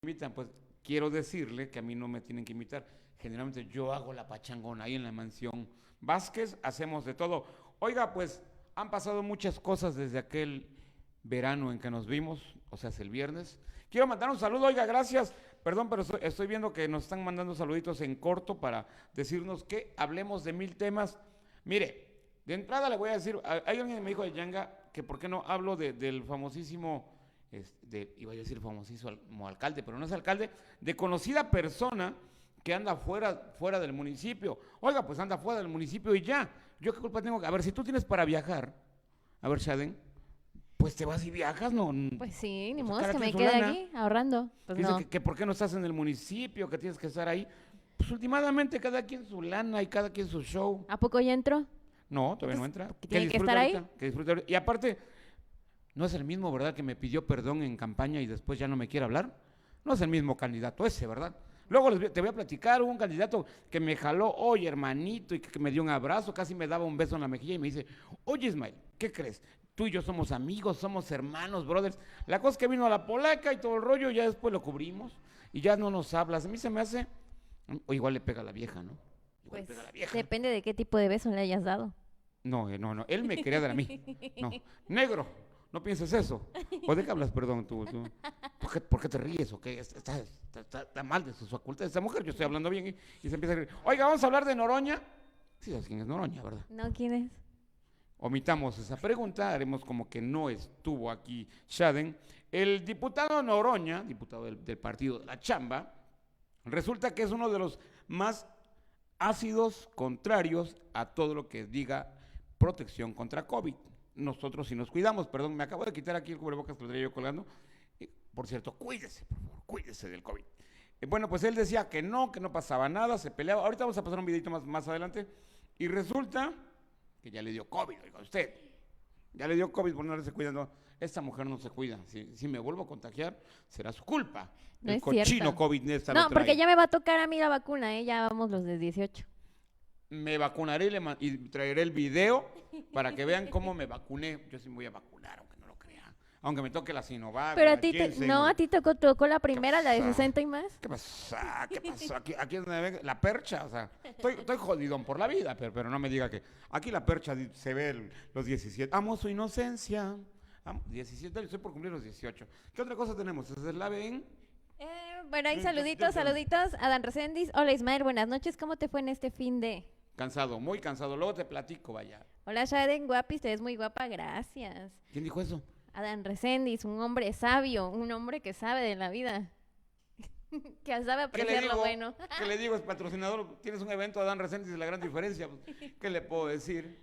invitan, pues quiero decirle que a mí no me tienen que invitar. Generalmente yo hago la pachangona ahí en la mansión Vázquez, hacemos de todo. Oiga, pues han pasado muchas cosas desde aquel verano en que nos vimos, o sea, es el viernes. Quiero mandar un saludo, oiga, gracias. Perdón, pero estoy viendo que nos están mandando saluditos en corto para decirnos que hablemos de 1000 temas. Mire, de entrada le voy a decir, hay alguien que me dijo de Yanga que por qué no hablo del famosísimo, iba a decir famosísimo alcalde, pero no es alcalde, de conocida persona que anda fuera del municipio. Oiga, pues anda fuera del municipio y ya. ¿Yo qué culpa tengo? A ver, si tú tienes para viajar, a ver, Shaden, pues te vas y viajas, ¿no? Pues sí, ni Pues modo cada que me quien su quede lana. aquí ahorrando. Pues Dice no. que por qué no estás en el municipio, que tienes que estar ahí. Pues últimamente cada quien su lana y cada quien su show. ¿A poco ya entró? No, todavía no Entonces, entra. ¿que tiene que estar ahí? Que disfrute ahorita. Y aparte, no es el mismo, ¿verdad? Que me pidió perdón en campaña y después ya no me quiere hablar. No es el mismo candidato ese, ¿verdad? Luego te voy a platicar, hubo un candidato que me jaló, oye, hermanito, y que me dio un abrazo, casi me daba un beso en la mejilla y me dice, oye, Ismael, ¿qué crees? Tú y yo somos amigos, somos hermanos, brothers. La cosa es que vino a la polaca y todo el rollo, ya después lo cubrimos y ya no nos hablas. A mí se me hace, o igual le pega a la vieja, ¿no? Igual le Pues pega a la vieja. depende de qué tipo de beso le hayas dado. No, no, él me quería dar a mí. No, negro, no pienses eso. ¿O de qué hablas, perdón, tú? ¿Por qué te ríes? ¿O qué? Está mal de sus facultades esta mujer, yo estoy hablando bien y se empieza a reír. Oiga, vamos a hablar de Noroña. Sí, sabes quién es Noroña, ¿verdad? ¿No? ¿Quién es? Omitamos esa pregunta, haremos como que no estuvo aquí Shaden. El diputado Noroña, diputado del partido de La Chamba, resulta que es uno de los más ácidos contrarios a todo lo que diga protección contra COVID. Nosotros si nos cuidamos, perdón, me acabo de quitar aquí el cubrebocas que lo traía yo colgando. Por cierto, cuídese, por favor, cuídese del COVID. Bueno, pues él decía que no pasaba nada, se peleaba. Ahorita vamos a pasar un videito más adelante. Y resulta que ya le dio COVID, oiga usted. Ya le dio COVID por no estarse cuidando. Esta mujer no se cuida. Si me vuelvo a contagiar, será su culpa. No El es cochino cierto. COVID esta No, lo trae. porque ya me va a tocar a mí la vacuna, ¿eh? Ya vamos los de 18. Me vacunaré y traeré el video para que vean cómo me vacuné. Yo sí me voy a vacunar, aunque no lo crean. Aunque me toque la Sinovac. Pero la a ti, Janssen. no, a ti tocó la primera, la de pasó? 60 y más. ¿Qué pasó? ¿Qué pasó? Aquí es donde la percha, o sea, estoy jodidón por la vida, pero no me diga que aquí la percha se ve los 17. Amo su inocencia. 17, estoy por cumplir los 18. ¿Qué otra cosa tenemos? ¿Es la ven? Bueno, ahí Sí, saluditos. Adán Reséndiz. Hola Ismael, buenas noches. ¿Cómo te fue en este fin de...? Cansado, muy cansado. Luego te platico, vaya. Hola Shaden, guapis, te ves muy guapa, gracias. ¿Quién dijo eso? Adán Reséndiz, un hombre sabio, un hombre que sabe de la vida. Que sabe ¿Qué le apreciar digo? lo bueno. ¿Qué le digo? Es patrocinador. Tienes un evento, Adán Reséndiz, la gran diferencia. ¿Qué le puedo decir?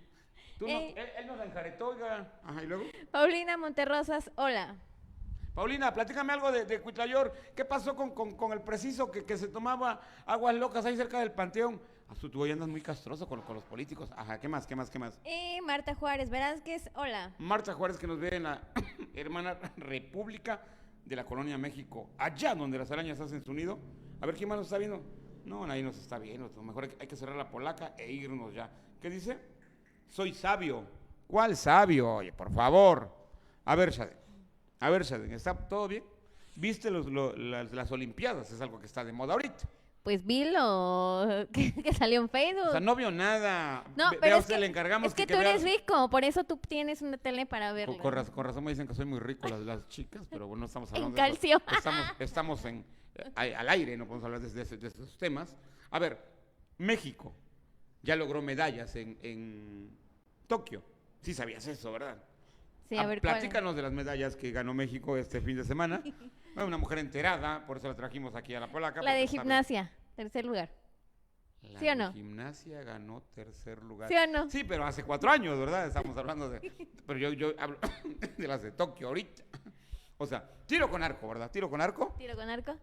Él nos enjaretó, oiga. Ajá, ¿y luego? Paulina Monterrosas, hola. Paulina, platícame algo de Cuitlayor. ¿Qué pasó con el preciso que se tomaba aguas locas ahí cerca del panteón? Tú hoy andas muy castroso con los políticos. Ajá, ¿qué más? Y Marta Juárez Velázquez, hola. Marta Juárez, que nos ve en la hermana República de la Colonia México, allá donde las arañas hacen su nido. A ver, ¿quién más nos está viendo? No, nadie nos está viendo. Mejor hay que cerrar la polaca e irnos ya. ¿Qué dice? Soy sabio. ¿Cuál sabio? Oye, por favor. A ver, Shaden, ¿está todo bien? ¿Viste las Olimpiadas? Es algo que está de moda ahorita. Pues vi lo que salió en Facebook. O sea, no vio nada. No, Vea pero es usted, que, le encargamos es que que tú vea- eres rico, por eso tú tienes una tele para verlo. Con razón me dicen que soy muy rico las chicas, pero bueno, no estamos En hablando de eso. calcio. Estamos al aire, no podemos hablar de esos temas. A ver, México ya logró medallas en Tokio. Sí sabías eso, ¿verdad? Sí, a ver cuál. Platícanos de las medallas que ganó México este fin de semana. Una mujer enterada, por eso la trajimos aquí a la polaca. La de porque sabe- gimnasia, tercer lugar. La ¿Sí o de no? gimnasia ganó tercer lugar. ¿Sí o no? Sí, pero hace 4 años, ¿verdad? Estamos hablando de... Pero yo hablo de las de Tokio ahorita. O sea, tiro con arco, ¿verdad? Tiro con arco. ¿Tiro con arco?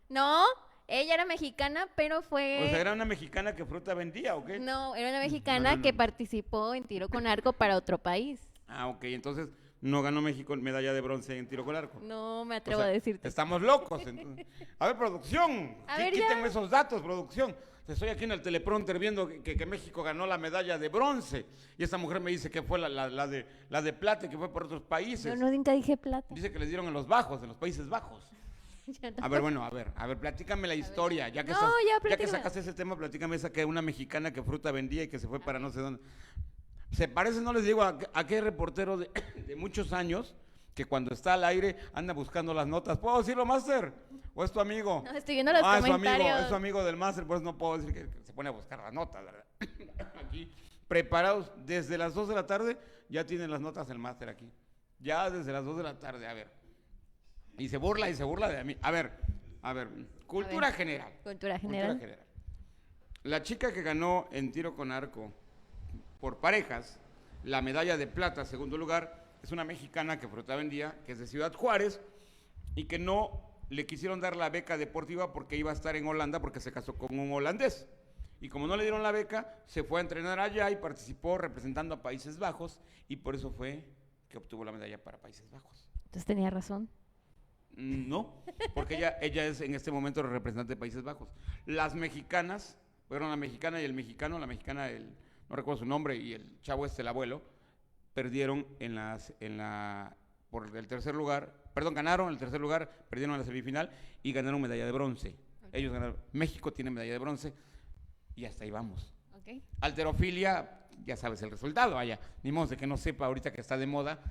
No, ella era mexicana, pero fue... O sea, ¿era una mexicana que fruta vendía o qué? No, era una mexicana no. que participó en tiro con arco para otro país. Ah, ok, entonces no ganó México medalla de bronce en tiro con arco. No me O atrevo sea, a decirte. Estamos locos. Entonces. A ver, producción. A ver, ya. Quítenme esos datos, producción. Estoy aquí en el teleprompter viendo que México ganó la medalla de bronce. Y esta mujer me dice que fue la de plata y que fue por otros países. Yo nunca dije plata. Dice que les dieron en los bajos, en los Países Bajos. Ya no. A ver, bueno, a ver, platícame la historia. Ya que, No, ya, ya que platícame. sacaste ese tema, platícame esa que una mexicana que fruta vendía y que se fue para no sé dónde. Se parece, no les digo, a qué reportero de muchos años que cuando está al aire anda buscando las notas. ¿Puedo decirlo, Máster? ¿O es tu amigo? No, estoy viendo los es comentarios. su amigo del Máster, pues no puedo decir que se pone a buscar las notas, ¿verdad? Aquí, preparados desde las 2 de la tarde, ya tienen las notas el Máster aquí. Ya desde las 2 de la tarde, a ver. Y se burla de mí. A ver, cultura general. Cultura general. Cultura general. La chica que ganó en tiro con arco por parejas la medalla de plata, segundo lugar, es una mexicana que fruta vendía, que es de Ciudad Juárez, y que no le quisieron dar la beca deportiva porque iba a estar en Holanda porque se casó con un holandés. Y como no le dieron la beca, se fue a entrenar allá y participó representando a Países Bajos, y por eso fue que obtuvo la medalla para Países Bajos. Entonces tenía razón. No, porque ella es en este momento representante de Países Bajos. Las mexicanas, fueron la mexicana y el mexicano, la mexicana, no recuerdo su nombre, y el chavo el abuelo, perdieron por el tercer lugar, perdón, ganaron el tercer lugar, perdieron en la semifinal y ganaron medalla de bronce. Okay. Ellos ganaron, México tiene medalla de bronce y hasta ahí vamos. Okay. Halterofilia, ya sabes el resultado, vaya, ni modo de que no sepa ahorita que está de moda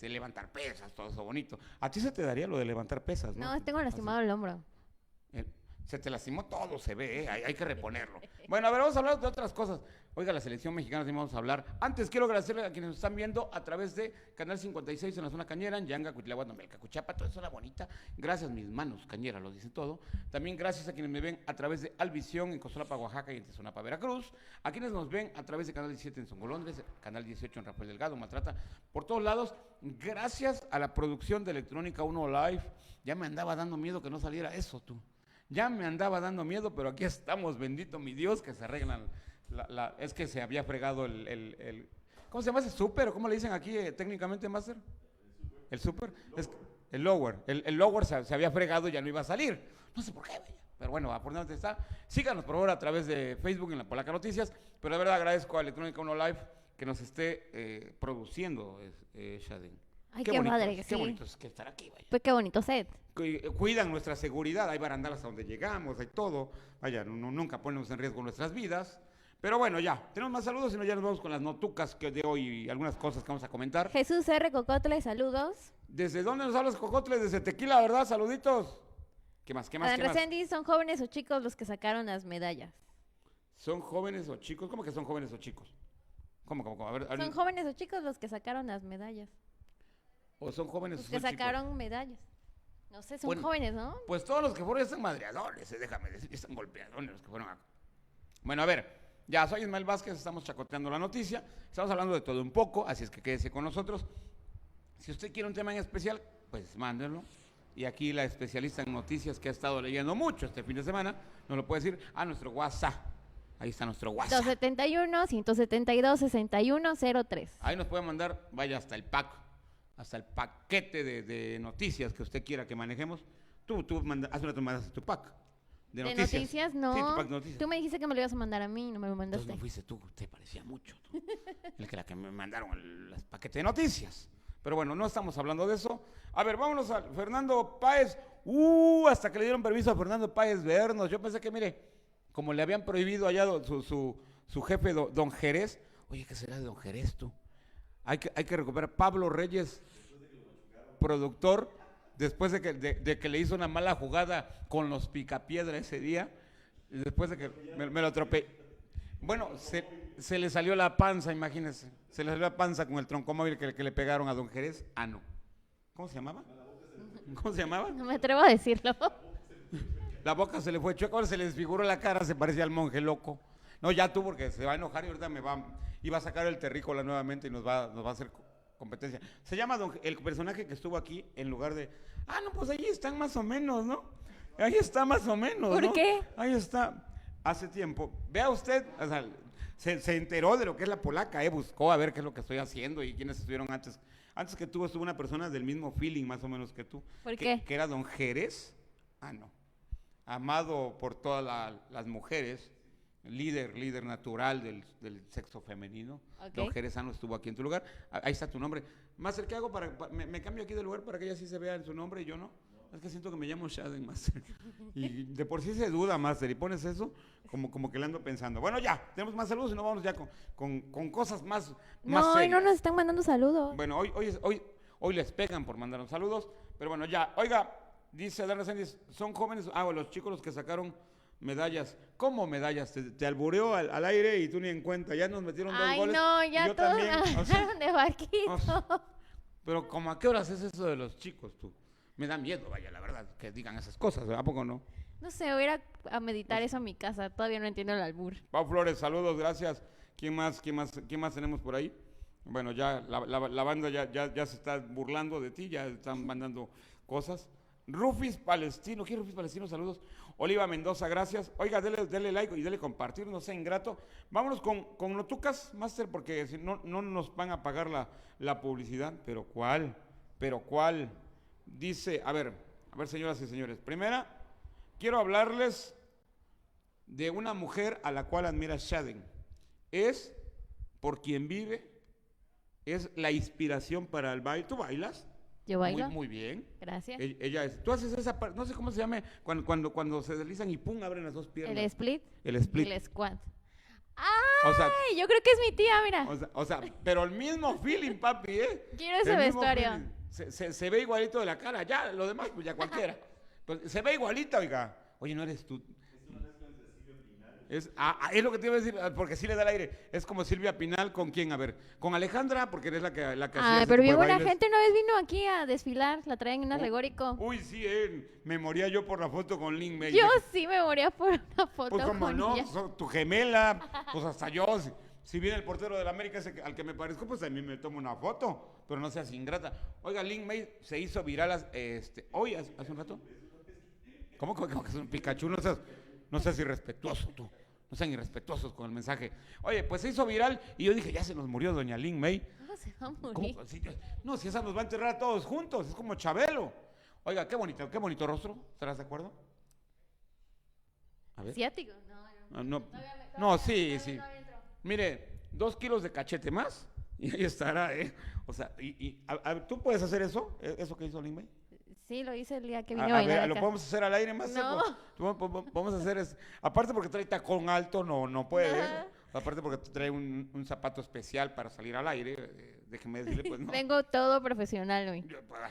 levantar pesas, todo eso bonito. A ti se te daría lo de levantar pesas, ¿no? No, tengo lastimado el hombro. Se te lastimó todo, se ve, hay que reponerlo. Bueno, a ver, vamos a hablar de otras cosas. Oiga, la selección mexicana, sí vamos a hablar. Antes quiero agradecerle a quienes nos están viendo a través de Canal 56 en la zona cañera, en Yanga, Cuitláhuac, Nomelca, Cuchapa, toda zona bonita. Gracias, mis manos cañeras, lo dicen todo. También gracias a quienes me ven a través de Alvisión en Cozolapa, Oaxaca y en Tezonapa, Veracruz. A quienes nos ven a través de Canal 17 en Songolondres, Canal 18 en Rafael Delgado, Maltrata, por todos lados. Gracias a la producción de Electrónica 1 Live. Ya me andaba dando miedo que no saliera eso, tú. Ya me andaba dando miedo, pero aquí estamos, bendito mi Dios, que se arreglan. Es que se había fregado ¿cómo se llama ese súper? ¿O cómo le dicen aquí técnicamente, Master? El súper. El lower. El lower se había fregado y ya no iba a salir. No sé por qué, vaya. Pero bueno, afortunadamente está. Síganos por favor a través de Facebook en la Polaca Noticias. Pero de verdad agradezco a Electrónica 1 Live que nos esté produciendo, Shadin. Ay, qué padre que sí. Qué bonito es que estar aquí, vaya. Pues qué bonito set. Cuidan nuestra seguridad, hay barandalas hasta donde llegamos, hay todo. Vaya, nunca ponemos en riesgo nuestras vidas. Pero bueno, ya, tenemos más saludos y ya nos vamos con las notucas de hoy y algunas cosas que vamos a comentar. Jesús R. Cocotle, saludos. ¿Desde dónde nos hablas, Cocotle? Desde Tequila, ¿verdad? Saluditos. ¿Qué más? Adán Reséndiz, ¿son jóvenes o chicos los que sacaron las medallas? ¿Son jóvenes o chicos? ¿Cómo que son jóvenes o chicos? ¿Cómo? A ver, ¿Son jóvenes o chicos los que sacaron las medallas? ¿O son jóvenes los o son que sacaron chicos? Medallas. No sé, son jóvenes, ¿no? Pues todos los que fueron ya están madreadores, déjame decir, ya están golpeadores los que fueron Bueno, a ver, ya soy Ismael Vázquez, estamos chacoteando la noticia, estamos hablando de todo un poco, así es que quédese con nosotros. Si usted quiere un tema en especial, pues mándenlo. Y aquí la especialista en noticias que ha estado leyendo mucho este fin de semana, nos lo puede decir a nuestro WhatsApp. Ahí está nuestro WhatsApp. 271-172-6103. Ahí nos puede mandar, vaya, hasta el paquete de noticias que usted quiera que manejemos. Tú hace una tomada tu pack de noticias. ¿De noticias? No. Sí, tu pack de noticias. Tú me dijiste que me lo ibas a mandar a mí, no me lo mandaste. Entonces no fuiste tú, te parecía mucho. La que me mandaron los paquetes de noticias. Pero bueno, no estamos hablando de eso. A ver, vámonos a Fernando Páez. Hasta que le dieron permiso a Fernando Páez vernos. Yo pensé que, mire, como le habían prohibido allá su jefe, don Jerez. Oye, ¿qué será de don Jerez, tú? Hay que recuperar. Pablo Reyes, productor, después de que le hizo una mala jugada con los Picapiedra ese día, después de que me lo atropellé. Bueno, se le salió la panza, imagínense. Se le salió la panza con el troncomóvil que le pegaron a don Jerez. No. ¿Cómo se llamaba? ¿Cómo se llamaba? No me atrevo a decirlo. La boca se le fue chueca, ahora se le desfiguró la cara, se parecía al monje loco. No, ya tú, porque se va a enojar y ahorita iba a sacar el terrícola nuevamente y nos va a hacer competencia. Se llama el personaje que estuvo aquí en lugar de, no, pues ahí están más o menos, ¿no? Ahí está más o menos, ¿Por ¿no? qué? Ahí está. Hace tiempo. Vea usted, o sea, se enteró de lo que es la polaca, buscó a ver qué es lo que estoy haciendo y quiénes estuvieron antes. Antes que tú estuvo una persona del mismo feeling más o menos que tú. ¿Por qué? Que era don Jerez. No. Amado por todas las mujeres. Líder natural del sexo femenino. Okay. Don Jerezano estuvo aquí en tu lugar. Ahí está tu nombre. Máster, ¿qué hago me cambio aquí de lugar para que ella sí se vea en su nombre y yo no? Es que siento que me llamo Shaden, Master. Y de por sí se duda, Master, y pones eso como que le ando pensando. Bueno, ya, tenemos más saludos y nos vamos ya con cosas más No, y serias. no nos están mandando saludos. Bueno, hoy les pegan por mandarnos saludos, pero bueno, ya. Oiga, dice Adriana Sánchez, son jóvenes, los chicos los que sacaron medallas. ¿Cómo medallas? Te albureó al aire y tú ni en cuenta. Ya nos metieron 2 Ay, goles. no, y ya yo todos también. me agarraron de vaquito. Pero ¿cómo a qué horas es eso de los chicos, tú? Me da miedo, vaya, la verdad, que digan esas cosas, ¿a poco no? No sé, voy a ir a meditar eso a mi casa. Todavía no entiendo el albur. Pau Flores, saludos, gracias. ¿Quién más tenemos por ahí? Bueno, ya la banda ya se está burlando de ti, ya están mandando cosas. Rufis Palestino, ¿qué Rufis Palestino? Saludos. Oliva Mendoza, gracias. Oiga, dele like y dele compartir, no sea ingrato. Vámonos con Notucas, Master, porque si no nos van a pagar la publicidad. ¿Pero cuál? Dice, a ver, señoras y señores. Primera, quiero hablarles de una mujer a la cual admira Shaden. Es por quien vive, es la inspiración para el baile. ¿Tú bailas? Yo bailo. Muy bien. Gracias. Ella es. Tú haces esa parte, no sé cómo se llama, cuando se deslizan y pum, abren las dos piernas. El split. El split. El squat. O sea, Ay, yo creo que es mi tía, mira. o sea, pero el mismo feeling, papi, ¿eh? Quiero ese El mismo vestuario. feeling. Se ve igualito de la cara, ya, lo demás, pues ya cualquiera. Pues, se ve igualita, oiga. Oye, no eres tú. Es lo que te iba a decir, porque sí le da el aire. Es como Silvia Pinal, ¿con quién? A ver, con Alejandra, porque eres la que hacía ese Pero tipo de una bailes. gente una vez vino aquí a desfilar, la traen en un Oh, alegórico. Uy, sí, me moría yo por la foto con Lin May. Yo sí me moría por una foto Pues como con no, ella. tu gemela, pues hasta yo, si viene el portero de la América ese al que me parezco, pues a mí me tomo una foto, pero no seas ingrata. Oiga, Lin May se hizo viral hoy, hace un rato. ¿Cómo que es un Pikachu? No seas irrespetuoso tú. No sean irrespetuosos con el mensaje. Oye, pues se hizo viral y yo dije, ya se nos murió doña Lin May. ¿Cómo se va a ¿Cómo? morir? No, si esa nos va a enterrar a todos juntos, es como Chabelo. Oiga, qué bonito rostro, ¿estarás de acuerdo? A ver. ¿Ciático? No. No, sí. Mire, 2 kilos de cachete más y ahí estará, ¿eh? O sea, ¿tú puedes hacer eso? ¿Eso que hizo Lin May? Sí, lo hice el día que vine a A bailar ver, ¿lo acá. podemos hacer al aire más? No. Vamos a hacer aparte porque trae tacón alto, no puede. Ajá. Aparte porque trae un zapato especial para salir al aire. Déjeme decirle, pues no. Vengo todo profesional hoy.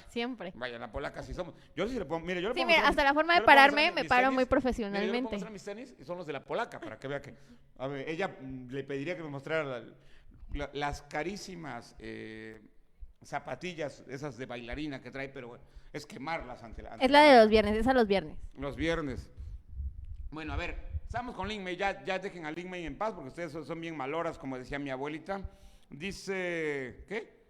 Siempre. Vaya, la polaca sí somos. Yo sí le pongo, mire, yo le Sí, puedo mira, mostrar hasta la forma de yo le puedo pararme mostrar me mis paro tenis. muy Mire, yo le puedo profesionalmente. mostrar mis tenis y son los de la polaca, para que vea que. A ver, ella le pediría que me mostrara las carísimas zapatillas, esas de bailarina que trae, pero bueno, es quemarlas ante la. Es la de los viernes, es a los viernes. Los viernes. Bueno, a ver, estamos con Lin May, ya dejen a Lin May en paz, porque ustedes son bien maloras, como decía mi abuelita. Dice, ¿qué?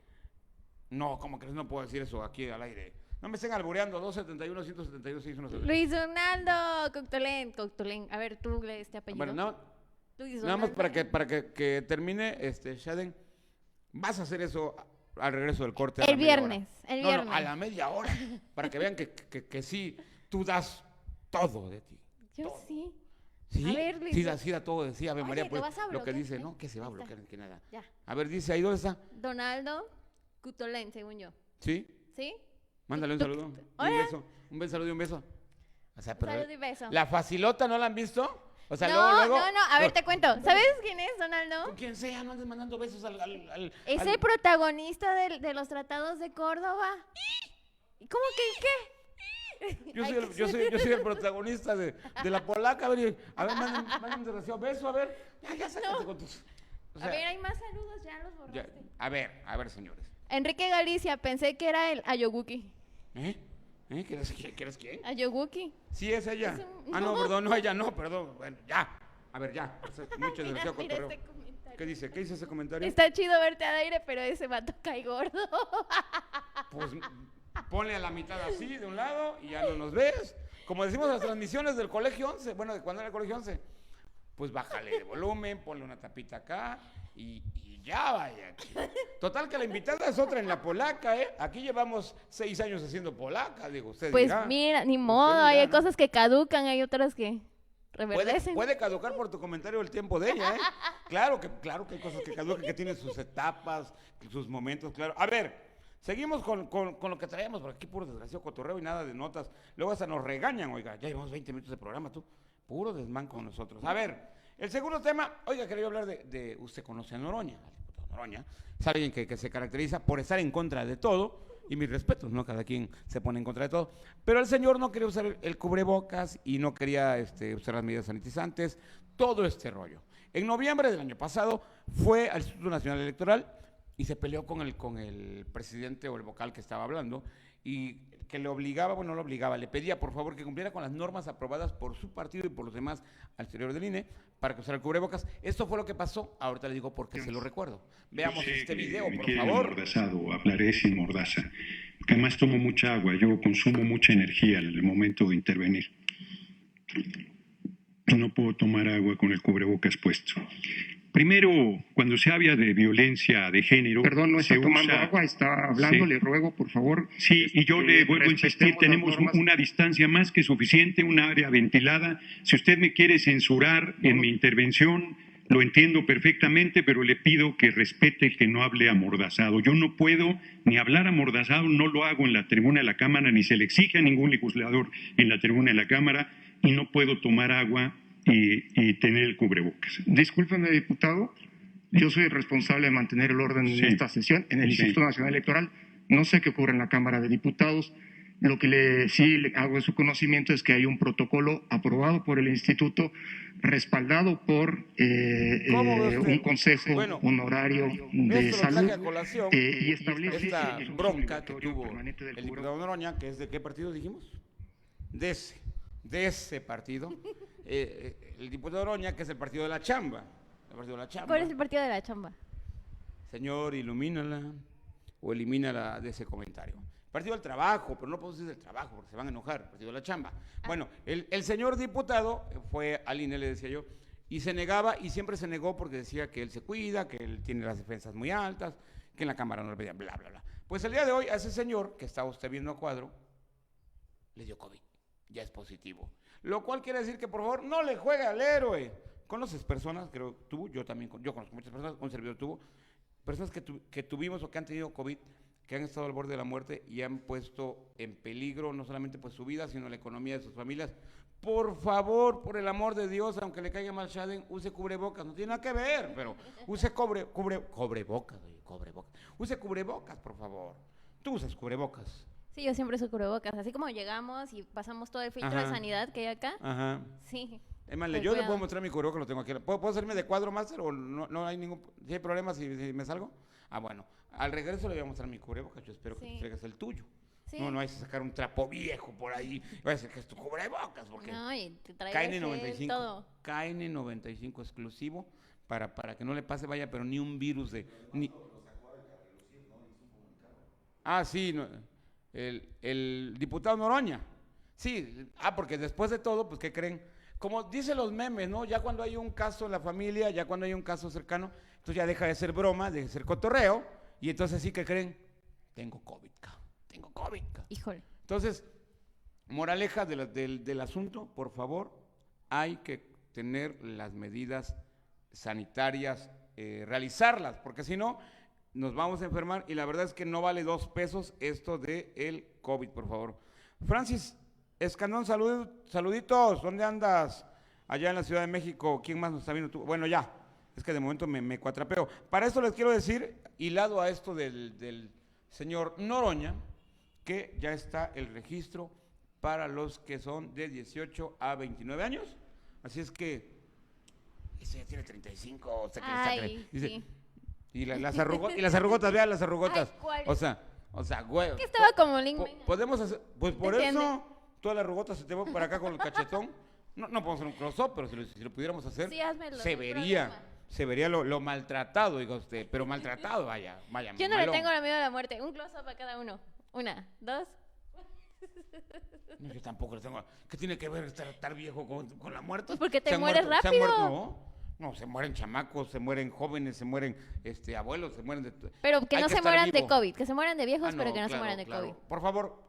No, ¿cómo crees? No puedo decir eso aquí al aire. No me estén albureando, 271-172-610. Luis Donaldo, Coctolén. A ver, tú lees este apellido. Bueno, Luis nada más Donaldo. para que termine, Shaden, vas a hacer eso al regreso del corte. a El la media hora. viernes, el No, viernes. a la media hora, para que vean que sí, tú das todo de ti. Yo todo. sí. ¿Sí? A ver, Luis. Sí da todo, decía Ave Oye, María, ¿lo pues vas a lo que bloquear? dice, ¿no? Que se va a Ahí está. bloquear, que nada. Ya. A ver, dice ahí, ¿dónde está? Donaldo Cutolén, según yo. ¿Sí? ¿Sí? Mándale un saludo. Un Hola. beso. Un beso, saludo y un beso. O sea, Un pero saludo y beso. la facilota, ¿no la han visto? O sea, no, luego. no. A ver, te cuento. ¿Sabes quién es Donaldo? Con quien sea, no andes mandando besos al Es el protagonista de los tratados de Córdoba. ¿Y cómo que qué? Yo Ay, soy el protagonista de la polaca. A ver, manden un desgraciado beso, a ver. Ya sácate con tus. O A sea, ver, hay más saludos, ya los ya, borraste. a ver, señores. Enrique Galicia, pensé que era el Ayoguki. ¿Eh? ¿Quieres quién? Ayoguki. Sí, es ella. Es un- Ah, no, perdón, no, ella no, perdón. Bueno, ya. A ver, ya. Mucho Mira, desgraciado mira cotorreo. este comentario. ¿Qué dice? ¿Qué dice ese comentario? Está chido verte al aire, pero ese vato cae gordo. Pues ponle a la mitad así, de un lado, y ya no nos ves. Como decimos en las transmisiones del Colegio 11, bueno, de cuando era el Colegio 11, pues bájale de volumen, ponle una tapita acá, y ya vaya. Total que la invitada es otra en la polaca, ¿eh? Aquí llevamos 6 años haciendo polaca, digo, usted Pues dirá. mira, ni modo, dirá, hay ¿no? cosas que caducan, hay otras que reverdecen. Puede caducar por tu comentario el tiempo de ella, ¿eh? Claro que hay cosas que caducan, que tienen sus etapas, sus momentos, claro. A ver, Seguimos con lo que traemos, por aquí puro desgraciado cotorreo y nada de notas. Luego hasta nos regañan, oiga, ya llevamos 20 minutos de programa, tú. Puro desmán con nosotros. A ver, el segundo tema, oiga, quería hablar de usted conoce a Noroña, al diputado Noroña. Es alguien que se caracteriza por estar en contra de todo, y mis respetos, ¿no? Cada quien se pone en contra de todo. Pero el señor no quería usar el cubrebocas y no quería usar las medidas sanitizantes, todo este rollo. En noviembre del año pasado fue al Instituto Nacional Electoral y se peleó con el presidente o el vocal que estaba hablando y que le obligaba, bueno, no lo obligaba, le pedía por favor que cumpliera con las normas aprobadas por su partido y por los demás al exterior del INE para que usara el cubrebocas. Esto fue lo que pasó, ahorita le digo porque se lo recuerdo. Veamos este video, por favor. Amordazado, hablaré sin mordaza, porque además tomo mucha agua, yo consumo mucha energía en el momento de intervenir. No puedo tomar agua con el cubrebocas puesto. Primero, cuando se habla de violencia de género... Perdón, no está tomando usa... agua, está hablando, Sí. Le ruego, por favor. Sí, y yo le vuelvo a insistir, respetemos tenemos las normas. una distancia más que suficiente, un área ventilada. Si usted me quiere censurar en mi intervención, lo entiendo perfectamente, pero le pido que respete que no hable amordazado. Yo no puedo ni hablar amordazado, no lo hago en la tribuna de la Cámara, ni se le exige a ningún legislador en la tribuna de la Cámara, y no puedo tomar agua y tener el cubrebocas. Discúlpeme, diputado, yo soy responsable de mantener el orden Sí. en esta sesión, en el Sí. Instituto Nacional Electoral. No sé qué ocurre en la Cámara de Diputados. Lo que sí le hago de su conocimiento es que hay un protocolo aprobado por el Instituto, respaldado por ¿Cómo ve usted? un consejo Bueno, honorario de esto lo traje a salud colación, y establece esta el uso bronca que obligatorio tuvo permanente del el diputado Noroña, que es de qué partido dijimos, de ese partido, el diputado Noroña, que es el partido de la chamba, el partido de la chamba. ¿Cuál es el partido de la chamba? Señor, ilumínala o elimínala de ese comentario. Partido del trabajo, pero no puedo decir del trabajo porque se van a enojar, partido de la chamba. Bueno, el señor diputado fue al INE, le decía yo, y se negaba, y siempre se negó porque decía que él se cuida, que él tiene las defensas muy altas, que en la Cámara no le pedían, bla, bla, bla. Pues el día de hoy a ese señor, que está usted viendo a cuadro, le dio COVID, ya es positivo. Lo cual quiere decir que por favor no le juegue al héroe. Conoces personas, creo tú, yo también, yo conozco muchas personas, un servidor tuvo, personas que tuvimos o que han tenido COVID, que han estado al borde de la muerte y han puesto en peligro no solamente pues su vida, sino la economía de sus familias. Por favor, por el amor de Dios, aunque le caiga mal Shaden, use cubrebocas, no tiene nada que ver, pero use cubrebocas, use cubrebocas, por favor. Tú usas cubrebocas. Sí, yo siempre uso cubrebocas. Así como llegamos y pasamos todo el filtro Ajá. de sanidad que hay acá. Ajá. Sí. Es más, Con yo le cuidado. puedo mostrar mi cubrebocas, lo tengo aquí. ¿Puedo salirme de cuadro, Master, o no hay ningún... si hay problema si me salgo? Ah, bueno. Al regreso le voy a mostrar mi cubrebocas, yo espero que Sí. tú traigas el tuyo. Sí. No hay que sacar un trapo viejo por ahí. Va a decir que es tu cubrebocas, porque No, y te traigo KN95, todo. KN95 exclusivo para que no le pase, vaya, pero ni un virus de... Ah, sí, el diputado Noroña. Sí, porque después de todo, pues, ¿qué creen? Como dicen los memes, ¿no? Ya cuando hay un caso en la familia, ya cuando hay un caso cercano, entonces ya deja de ser broma, de ser cotorreo, y entonces sí que creen, tengo COVID, tengo COVID. Híjole. Entonces, moraleja del asunto, por favor, hay que tener las medidas sanitarias, realizarlas, porque si no, nos vamos a enfermar y la verdad es que no vale 2 pesos esto de el COVID, por favor. Francis Escandón, saluditos, ¿dónde andas? Allá en la Ciudad de México, ¿quién más nos está viendo tú? Bueno, ya, es que de momento me cuatrapeo. Para esto les quiero decir, hilado a esto del señor Noroña, que ya está el registro para los que son de 18 a 29 años, así es que ese ya tiene 35, usted que está dice, Sí. y las arrugotas, vean las arrugotas. Ay, ¿cuál? O sea, güey. Que estaba como Lin Podemos hacer, pues por ¿Entiende? eso, todas las arrugotas se te van para acá con el cachetón. No podemos hacer un close-up, pero si lo pudiéramos hacer, Sí, házmelo, se no hay vería. problema. Se vería lo maltratado, diga usted, pero maltratado, vaya. Yo no le malón. tengo la miedo a la muerte. Un close-up a cada uno. 1, 2. No, yo tampoco le tengo. ¿Qué tiene que ver estar viejo con la muerte? Pues porque te Se han mueres muerto- se han rápido. muerto- no, se mueren chamacos, se mueren jóvenes, se mueren abuelos, se mueren de... Pero que Hay no que se estar mueran de vivo. COVID. Que se mueran de viejos, Ah, pero que no se claro, mueran de claro. COVID. Por favor,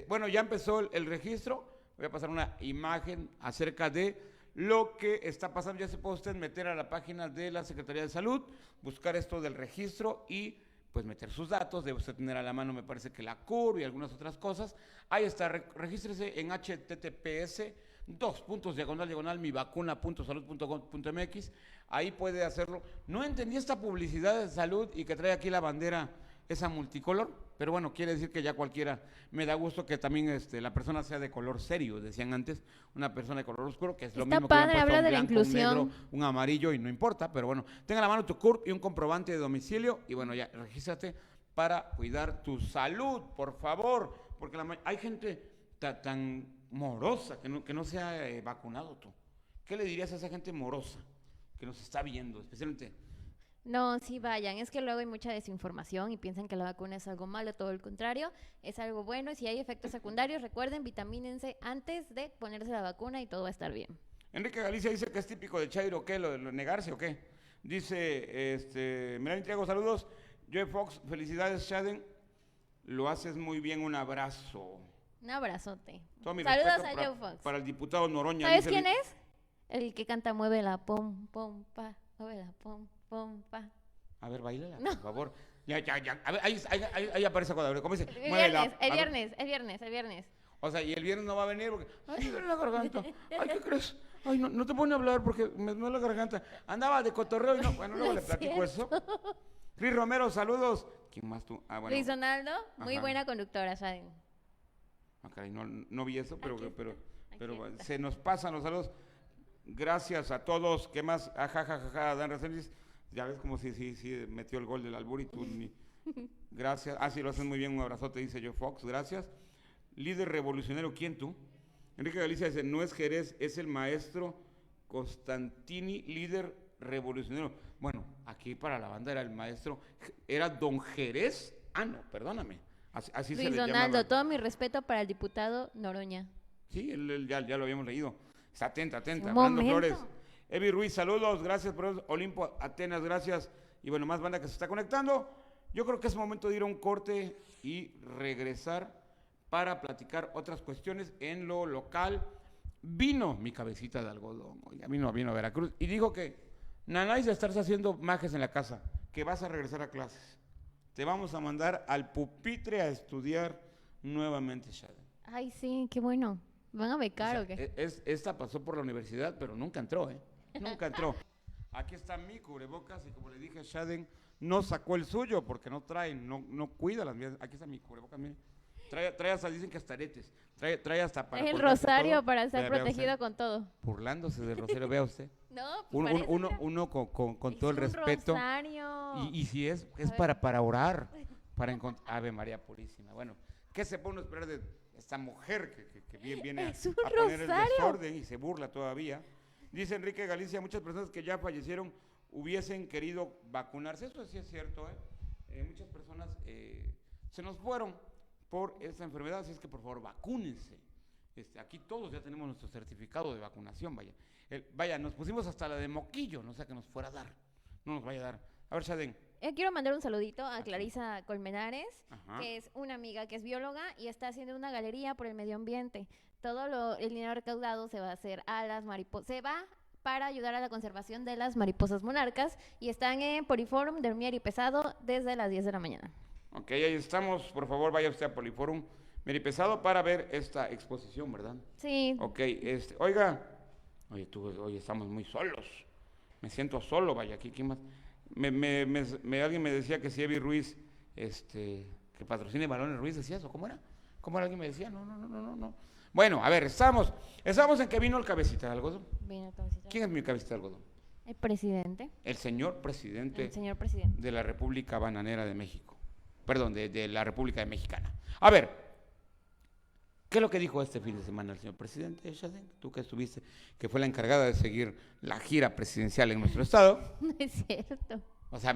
bueno, ya empezó el registro. Voy a pasar una imagen acerca de lo que está pasando. Ya se puede usted meter a la página de la Secretaría de Salud, buscar esto del registro y pues meter sus datos, debe usted tener a la mano, me parece que la CUR y algunas otras cosas. Ahí está, regístrese en https://mivacuna.salud.gov.mx, ahí puede hacerlo. No entendí esta publicidad de salud y que trae aquí la bandera, esa multicolor, pero bueno, quiere decir que ya cualquiera, me da gusto que también la persona sea de color serio, decían antes, una persona de color oscuro, que es lo Está mismo que padre, hubieran puesto habla un de la blanco, inclusión. un negro, un amarillo y no importa, pero bueno, tenga a la mano tu CURP y un comprobante de domicilio y bueno, ya, regístrate para cuidar tu salud, por favor, porque hay gente tan morosa que no se ha vacunado tú. ¿Qué le dirías a esa gente morosa que nos está viendo, especialmente? No, sí vayan, es que luego hay mucha desinformación y piensan que la vacuna es algo malo, todo lo contrario, es algo bueno y si hay efectos secundarios, recuerden, vitamínense antes de ponerse la vacuna y todo va a estar bien. Enrique Galicia dice que es típico de Chairo, ¿qué? ¿Lo negarse o qué? Dice, Melanie Triago, saludos. Joe Fox, felicidades, Shaden. Lo haces muy bien, un abrazo. Un abrazote. Todo mi Saludos respeto a Joe Fox. para el diputado Noroña. ¿Sabes dice quién es? El que canta Mueve la pom, pom, pa, mueve la pom, pom, pa. A ver, bailala, No. por favor. Ya. A ver, ahí aparece cuando ¿cómo dice? El Muévela. viernes. O sea, y el viernes no va a venir porque, ay, me duele la garganta. Ay, ¿qué crees? Ay, no te pone a hablar porque me duele la garganta. Andaba de cotorreo y no, bueno, luego le Es platico eso. Cris Romero, saludos. ¿Quién más tú? Ah, bueno. Luis Donaldo, muy Ajá. buena conductora, ¿saben? Ah, caray, no vi eso, pero está. se nos pasan los saludos. Gracias a todos. ¿Qué más? Ajajaja, Dan Reséndiz. Ya ves como sí metió el gol del albur y tú ni. Gracias. Ah, sí, lo hacen muy bien. Un abrazote, dice Joe Fox. Gracias. Líder revolucionario, ¿quién tú? Enrique Galicia dice, no es Jerez, es el maestro Constantini, líder revolucionario. Bueno, aquí para la banda era el maestro, era don Jerez. Ah, no, perdóname. Así se Luis le Donaldo, llamaba. todo mi respeto para el diputado Noroña. Sí, él ya lo habíamos leído. Está atenta. Un Fernando momento. Flores. Evi Ruiz, saludos, gracias por eso. Olimpo Atenas, gracias. Y bueno, más banda que se está conectando. Yo creo que es momento de ir a un corte y regresar para platicar otras cuestiones en lo local. Vino mi cabecita de algodón, oiga, vino a Veracruz y dijo que Nanay de estarse haciendo majes en la casa, que vas a regresar a clases. Te vamos a mandar al pupitre a estudiar nuevamente, Shaden. Ay, sí, qué bueno. ¿Van a becar o qué? Esta pasó por la universidad, pero nunca entró, Nunca entró. Aquí está mi cubrebocas y como le dije a Shaden, no sacó el suyo porque no trae, no cuida las mías. Aquí está mi cubrebocas, mire. Trae hasta, dicen que hasta aretes. Trae hasta para El colgarse rosario todo. para estar Vea protegido usted, con todo. burlándose del rosario, vea usted. No, pues Uno con es todo el un respeto. rosario. Y si es ver. para orar, para encontrar. Ave María Purísima. Bueno, ¿qué se pone a esperar de esta mujer que viene Es un a poner el rosario. desorden y se burla todavía? Dice Enrique Galicia, muchas personas que ya fallecieron hubiesen querido vacunarse. Eso sí es cierto, muchas personas se nos fueron por esta enfermedad, así es que por favor vacúnense. Aquí todos ya tenemos nuestro certificado de vacunación, vaya, nos pusimos hasta la de moquillo, no sé que nos fuera a dar, no nos vaya a dar. A ver, Shaden. Quiero mandar un saludito a Clarisa Colmenares, Ajá. que es una amiga que es bióloga y está haciendo una galería por el medio ambiente. El dinero recaudado se va a hacer a las mariposas, se va para ayudar a la conservación de las mariposas monarcas y están en Poliforum de Mier y Pesado desde las 10 de la mañana. Ok, ahí estamos, por favor vaya usted a Poliforum Meripesado para ver esta exposición, ¿verdad? Sí. Ok, hoy estamos muy solos, me siento solo, vaya, aquí, ¿quién más? Alguien me decía que si Evi Ruiz, que patrocine Balones Ruiz, ¿decía eso? ¿Cómo era? Alguien me decía? No. Bueno, a ver, estamos en que vino el cabecita de algodón. Vino el cabecita. ¿Quién es mi cabecita de algodón? El presidente. El señor presidente El señor presidente. de la República Bananera de México. Perdón, de la República Mexicana. A ver, ¿qué es lo que dijo este fin de semana el señor presidente, Shaden? Tú que estuviste, que fue la encargada de seguir la gira presidencial en nuestro estado. No es cierto. O sea,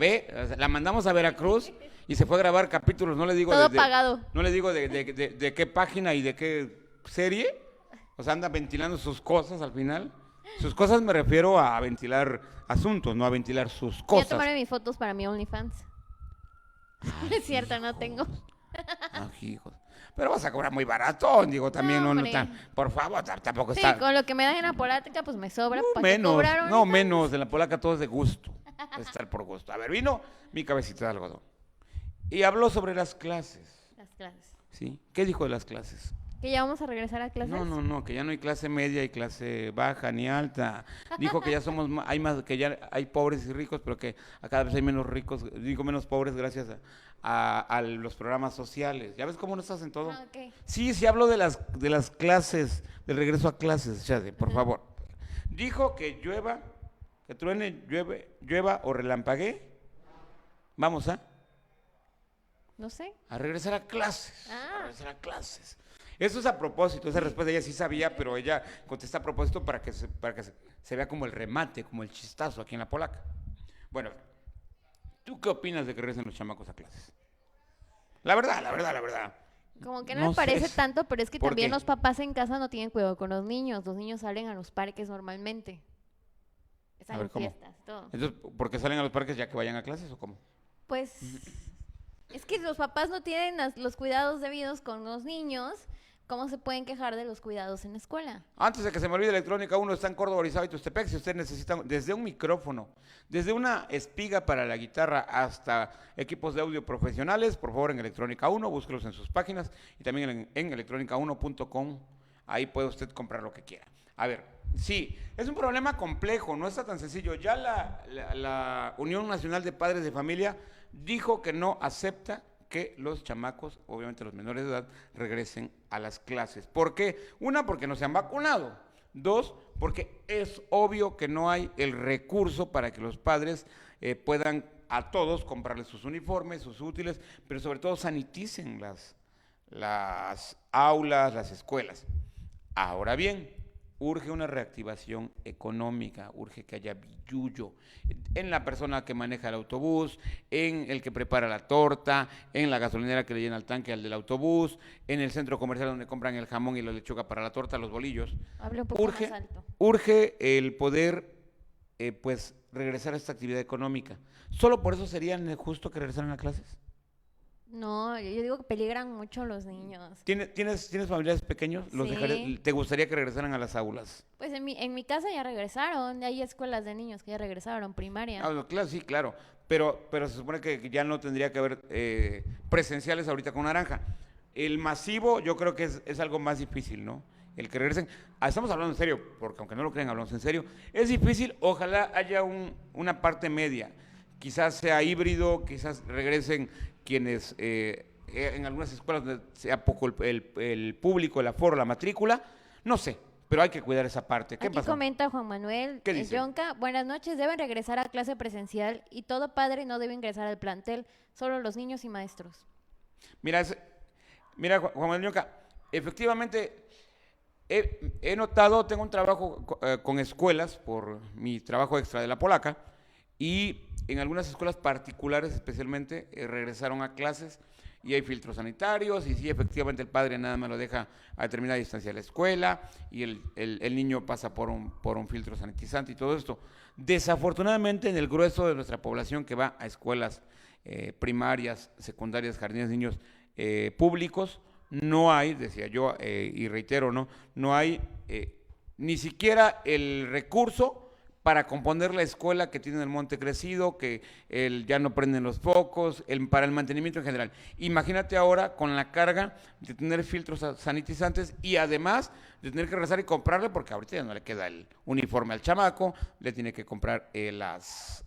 la mandamos a Veracruz y se fue a grabar capítulos, no le digo Todo pagado. No le digo de qué página y de qué serie. O sea, anda ventilando sus cosas al final. Sus cosas me refiero a ventilar asuntos, no a ventilar sus Voy a cosas. tomarme mis fotos para mi OnlyFans. No es cierto, no tengo. Ah, hijos. Pero vas a cobrar muy barato, digo, también No, no hombre. tan, por favor, tampoco Sí, está. con lo que me dan en la Polática, pues me sobra. ¿Para qué Menos, cobrar no OnlyFans? menos, en la polaca todo es de gusto, estar por gusto. A ver, vino mi cabecita de algodón y habló sobre las clases, Las clases. ¿sí? ¿Qué dijo de las clases? ¿Que ya vamos a regresar a clases? No, que ya no hay clase media y clase baja ni alta. Dijo que ya somos hay más, que ya hay pobres y ricos, pero que a cada vez hay menos ricos, digo menos pobres gracias a los programas sociales. ¿Ya ves cómo no estás en todo? Ah, ok. Sí habló de las clases, del regreso a clases, Shade, por favor. Dijo que llueva, que truene, llueva o relampaguee. Vamos No sé. a regresar a clases. Ah. A regresar a clases. Eso es a propósito, esa respuesta ella sí sabía, pero ella contesta a propósito para que se vea como el remate, como el chistazo aquí en la polaca. Bueno, ¿tú qué opinas de que regresen los chamacos a clases? La verdad. Como que no, No me parece sé. tanto, pero es que ¿Por también qué? los papás en casa no tienen cuidado con los niños. Los niños salen a los parques normalmente. Están A ver, en ¿cómo? fiestas, todo. Entonces, ¿por qué salen a los parques ya que vayan a clases o cómo? Pues es que los papás no tienen los cuidados debidos con los niños. ¿Cómo se pueden quejar de los cuidados en la escuela? Antes de que se me olvide, Electrónica 1 está en Córdoba, Orizaba y Tustepec. Si usted necesita desde un micrófono, desde una espiga para la guitarra hasta equipos de audio profesionales, por favor en Electrónica 1, búsquelos en sus páginas y también en electrónica1.com. Ahí puede usted comprar lo que quiera. A ver, sí, es un problema complejo, no está tan sencillo. Ya la Unión Nacional de Padres de Familia dijo que no acepta que los chamacos, obviamente los menores de edad, regresen a las clases. ¿Por qué? Una, porque no se han vacunado. Dos, porque es obvio que no hay el recurso para que los padres puedan a todos comprarles sus uniformes, sus útiles, pero sobre todo saniticen las aulas, las escuelas. Ahora bien, urge una reactivación económica, urge que haya billullo en la persona que maneja el autobús, en el que prepara la torta, en la gasolinera que le llena el tanque al del autobús, en el centro comercial donde compran el jamón y la lechuga para la torta, los bolillos. Hable un poco más alto. Urge el poder, pues, regresar a esta actividad económica. ¿Solo por eso sería justo que regresaran a clases? No, yo digo que peligran mucho los niños. ¿Tienes familiares pequeños? Sí. ¿Te gustaría que regresaran a las aulas? Pues en mi casa ya regresaron. Hay escuelas de niños que ya regresaron, primaria. Ah, no, claro, sí, claro. Pero se supone que ya no tendría que haber presenciales ahorita con naranja. El masivo yo creo que es algo más difícil, ¿no? El que regresen. Estamos hablando en serio, porque aunque no lo crean, hablamos en serio. Es difícil, ojalá haya una parte media. Quizás sea híbrido, quizás regresen quienes en algunas escuelas donde sea poco el público, el aforo, la matrícula. No sé, pero hay que cuidar esa parte. ¿Qué Aquí pasó? comenta Juan Manuel ¿Qué dice? Yonca, buenas noches, deben regresar a clase presencial y todo padre no debe ingresar al plantel, solo los niños y maestros. Mira, Juan Manuel Ñoca, efectivamente he notado, tengo un trabajo con escuelas por mi trabajo extra de la polaca y en algunas escuelas particulares especialmente regresaron a clases y hay filtros sanitarios y sí, efectivamente el padre nada más lo deja a determinada distancia de la escuela y el niño pasa por un filtro sanitizante y todo esto. Desafortunadamente en el grueso de nuestra población que va a escuelas primarias, secundarias, jardines de niños públicos, no hay, decía yo, y reitero, no hay ni siquiera el recurso para componer la escuela que tiene el monte crecido, que ya no prenden los focos, para el mantenimiento en general. Imagínate ahora con la carga de tener filtros sanitizantes y además de tener que regresar y comprarle, porque ahorita ya no le queda el uniforme al chamaco, le tiene que comprar las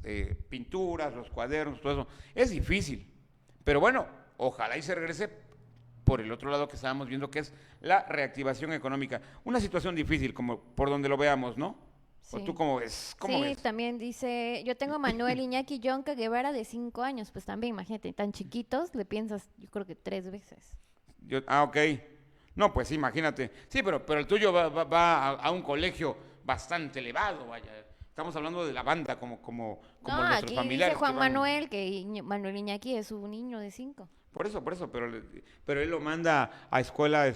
pinturas, los cuadernos, todo eso. Es difícil, pero bueno, ojalá y se regrese por el otro lado que estábamos viendo, que es la reactivación económica. Una situación difícil, como por donde lo veamos, ¿no? ¿O Sí. tú cómo ves? Sí, ves? también dice, yo tengo a Manuel Iñaki Yonca Guevara de 5 años, pues también, imagínate, tan chiquitos, le piensas, yo creo que 3 veces. Ok. No, pues imagínate. Sí, pero el tuyo va a un colegio bastante elevado, vaya. Estamos hablando de la banda, como No, nuestros aquí familiares. dice Juan que van- Manuel que Manuel Iñaki es un niño de 5. Por eso, pero él lo manda a escuela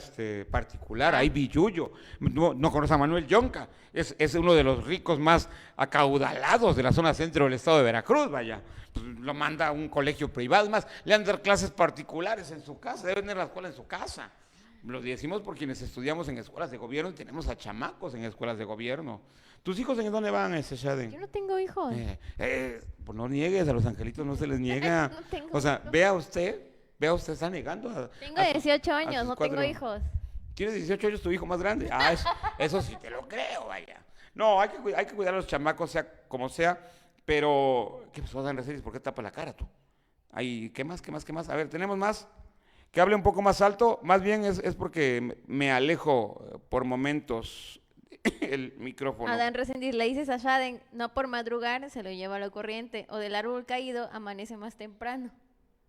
particular, hay billullo. No conoce a Manuel Yonca, es uno de los ricos más acaudalados de la zona centro del estado de Veracruz, vaya. Pues, lo manda a un colegio privado, más le han de dar clases particulares en su casa, debe tener la escuela en su casa. Lo decimos por quienes estudiamos en escuelas de gobierno y tenemos a chamacos en escuelas de gobierno. ¿Tus hijos en dónde van, Shaden? Yo no tengo hijos. Pues no niegues, a los angelitos no se les niega. No tengo O sea, hijos. vea usted, está negando. Tengo a sus- 18 a años, sus no tengo 4. hijos. ¿Tienes 18 años tu hijo más grande? Ah, eso sí te lo creo, vaya. No, hay que cuidar a los chamacos, sea como sea, pero... ¿Qué pasó, Dan Recelis? ¿Por qué tapa la cara tú? Ay, ¿qué más? A ver, ¿tenemos más? Que hable un poco más alto. Más bien es porque me alejo por momentos el micrófono. Adán Resendiz le dices a Shaden, no por madrugar se lo lleva a la corriente, o del árbol caído amanece más temprano.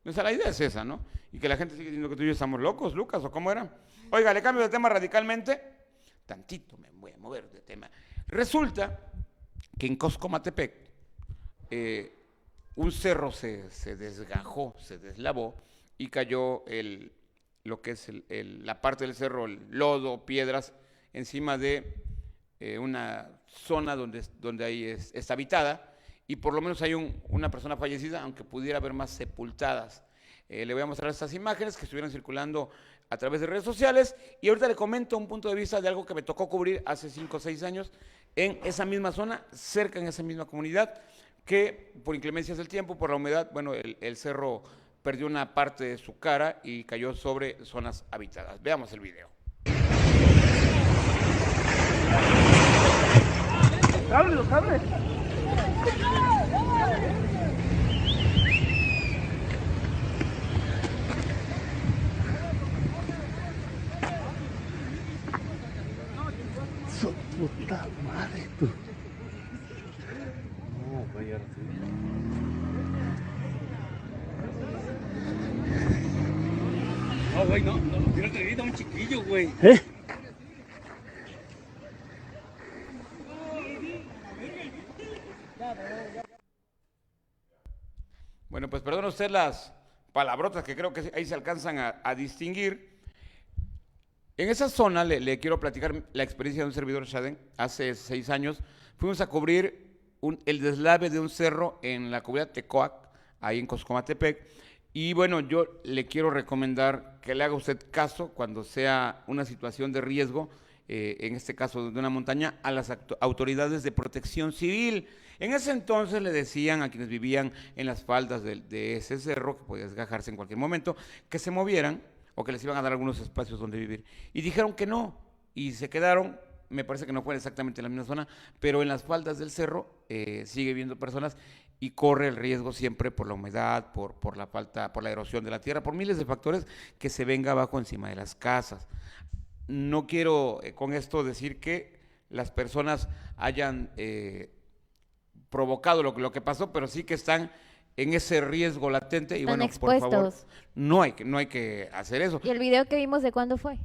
O sea, la idea es esa, ¿no? Y que la gente sigue diciendo que tú y yo estamos locos, Lucas, ¿o cómo era? Oiga, le cambio de tema radicalmente. Tantito me voy a mover de tema. Resulta que en Coscomatepec un cerro se desgajó, se deslavó y cayó lo que es la parte del cerro, el lodo, piedras, encima de una zona donde ahí está habitada, y por lo menos hay una persona fallecida, aunque pudiera haber más sepultadas. Le voy a mostrar estas imágenes que estuvieron circulando a través de redes sociales, y ahorita le comento un punto de vista de algo que me tocó cubrir hace 5 o 6 años en esa misma zona, cerca en esa misma comunidad, que por inclemencias del tiempo, por la humedad, bueno, el cerro perdió una parte de su cara y cayó sobre zonas habitadas. Veamos el video. ¡Abre! Su puta madre, tú. No, vaya. No, güey, no, tienes que ir a un chiquillo, güey. Bueno, pues perdone usted las palabrotas que creo que ahí se alcanzan a distinguir. En esa zona le quiero platicar la experiencia de un servidor, Shaden. Hace 6 años fuimos a cubrir el deslave de un cerro en la comunidad Tecoac, ahí en Coscomatepec. Y bueno, yo le quiero recomendar que le haga usted caso cuando sea una situación de riesgo, en este caso de una montaña, a las autoridades de protección civil. En ese entonces le decían a quienes vivían en las faldas de ese cerro, que podía desgajarse en cualquier momento, que se movieran o que les iban a dar algunos espacios donde vivir. Y dijeron que no, y se quedaron. Me parece que no fue exactamente en la misma zona, pero en las faldas del cerro sigue viendo personas y corre el riesgo siempre por la humedad, por la falta, por la erosión de la tierra, por miles de factores, que se venga abajo encima de las casas. No quiero con esto decir que las personas hayan provocado lo que pasó, pero sí que están en ese riesgo latente y Están bueno, por favor, expuestos. no hay que hacer eso. ¿Y el video que vimos de cuándo fue?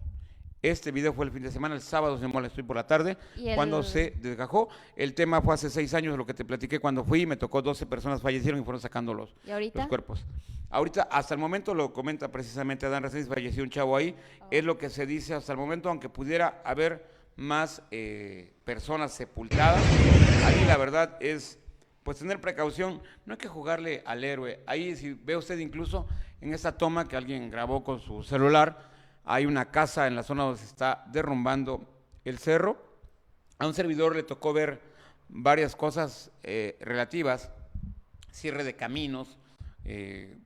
Este video fue el fin de semana, el sábado, si no me molestó, por la tarde, ¿Y cuando se desgajó. El tema fue hace 6 años, lo que te platiqué cuando fui, me tocó 12 personas fallecieron y fueron sacando los ¿Y ahorita? cuerpos. Ahorita, hasta el momento, lo comenta precisamente Adán Reséndiz, falleció un chavo ahí, es lo que se dice hasta el momento, aunque pudiera haber más personas sepultadas. Ahí la verdad es, pues, tener precaución, no hay que jugarle al héroe. Ahí, si ve usted incluso en esta toma que alguien grabó con su celular, hay una casa en la zona donde se está derrumbando el cerro. A un servidor le tocó ver varias cosas relativas, cierre de caminos,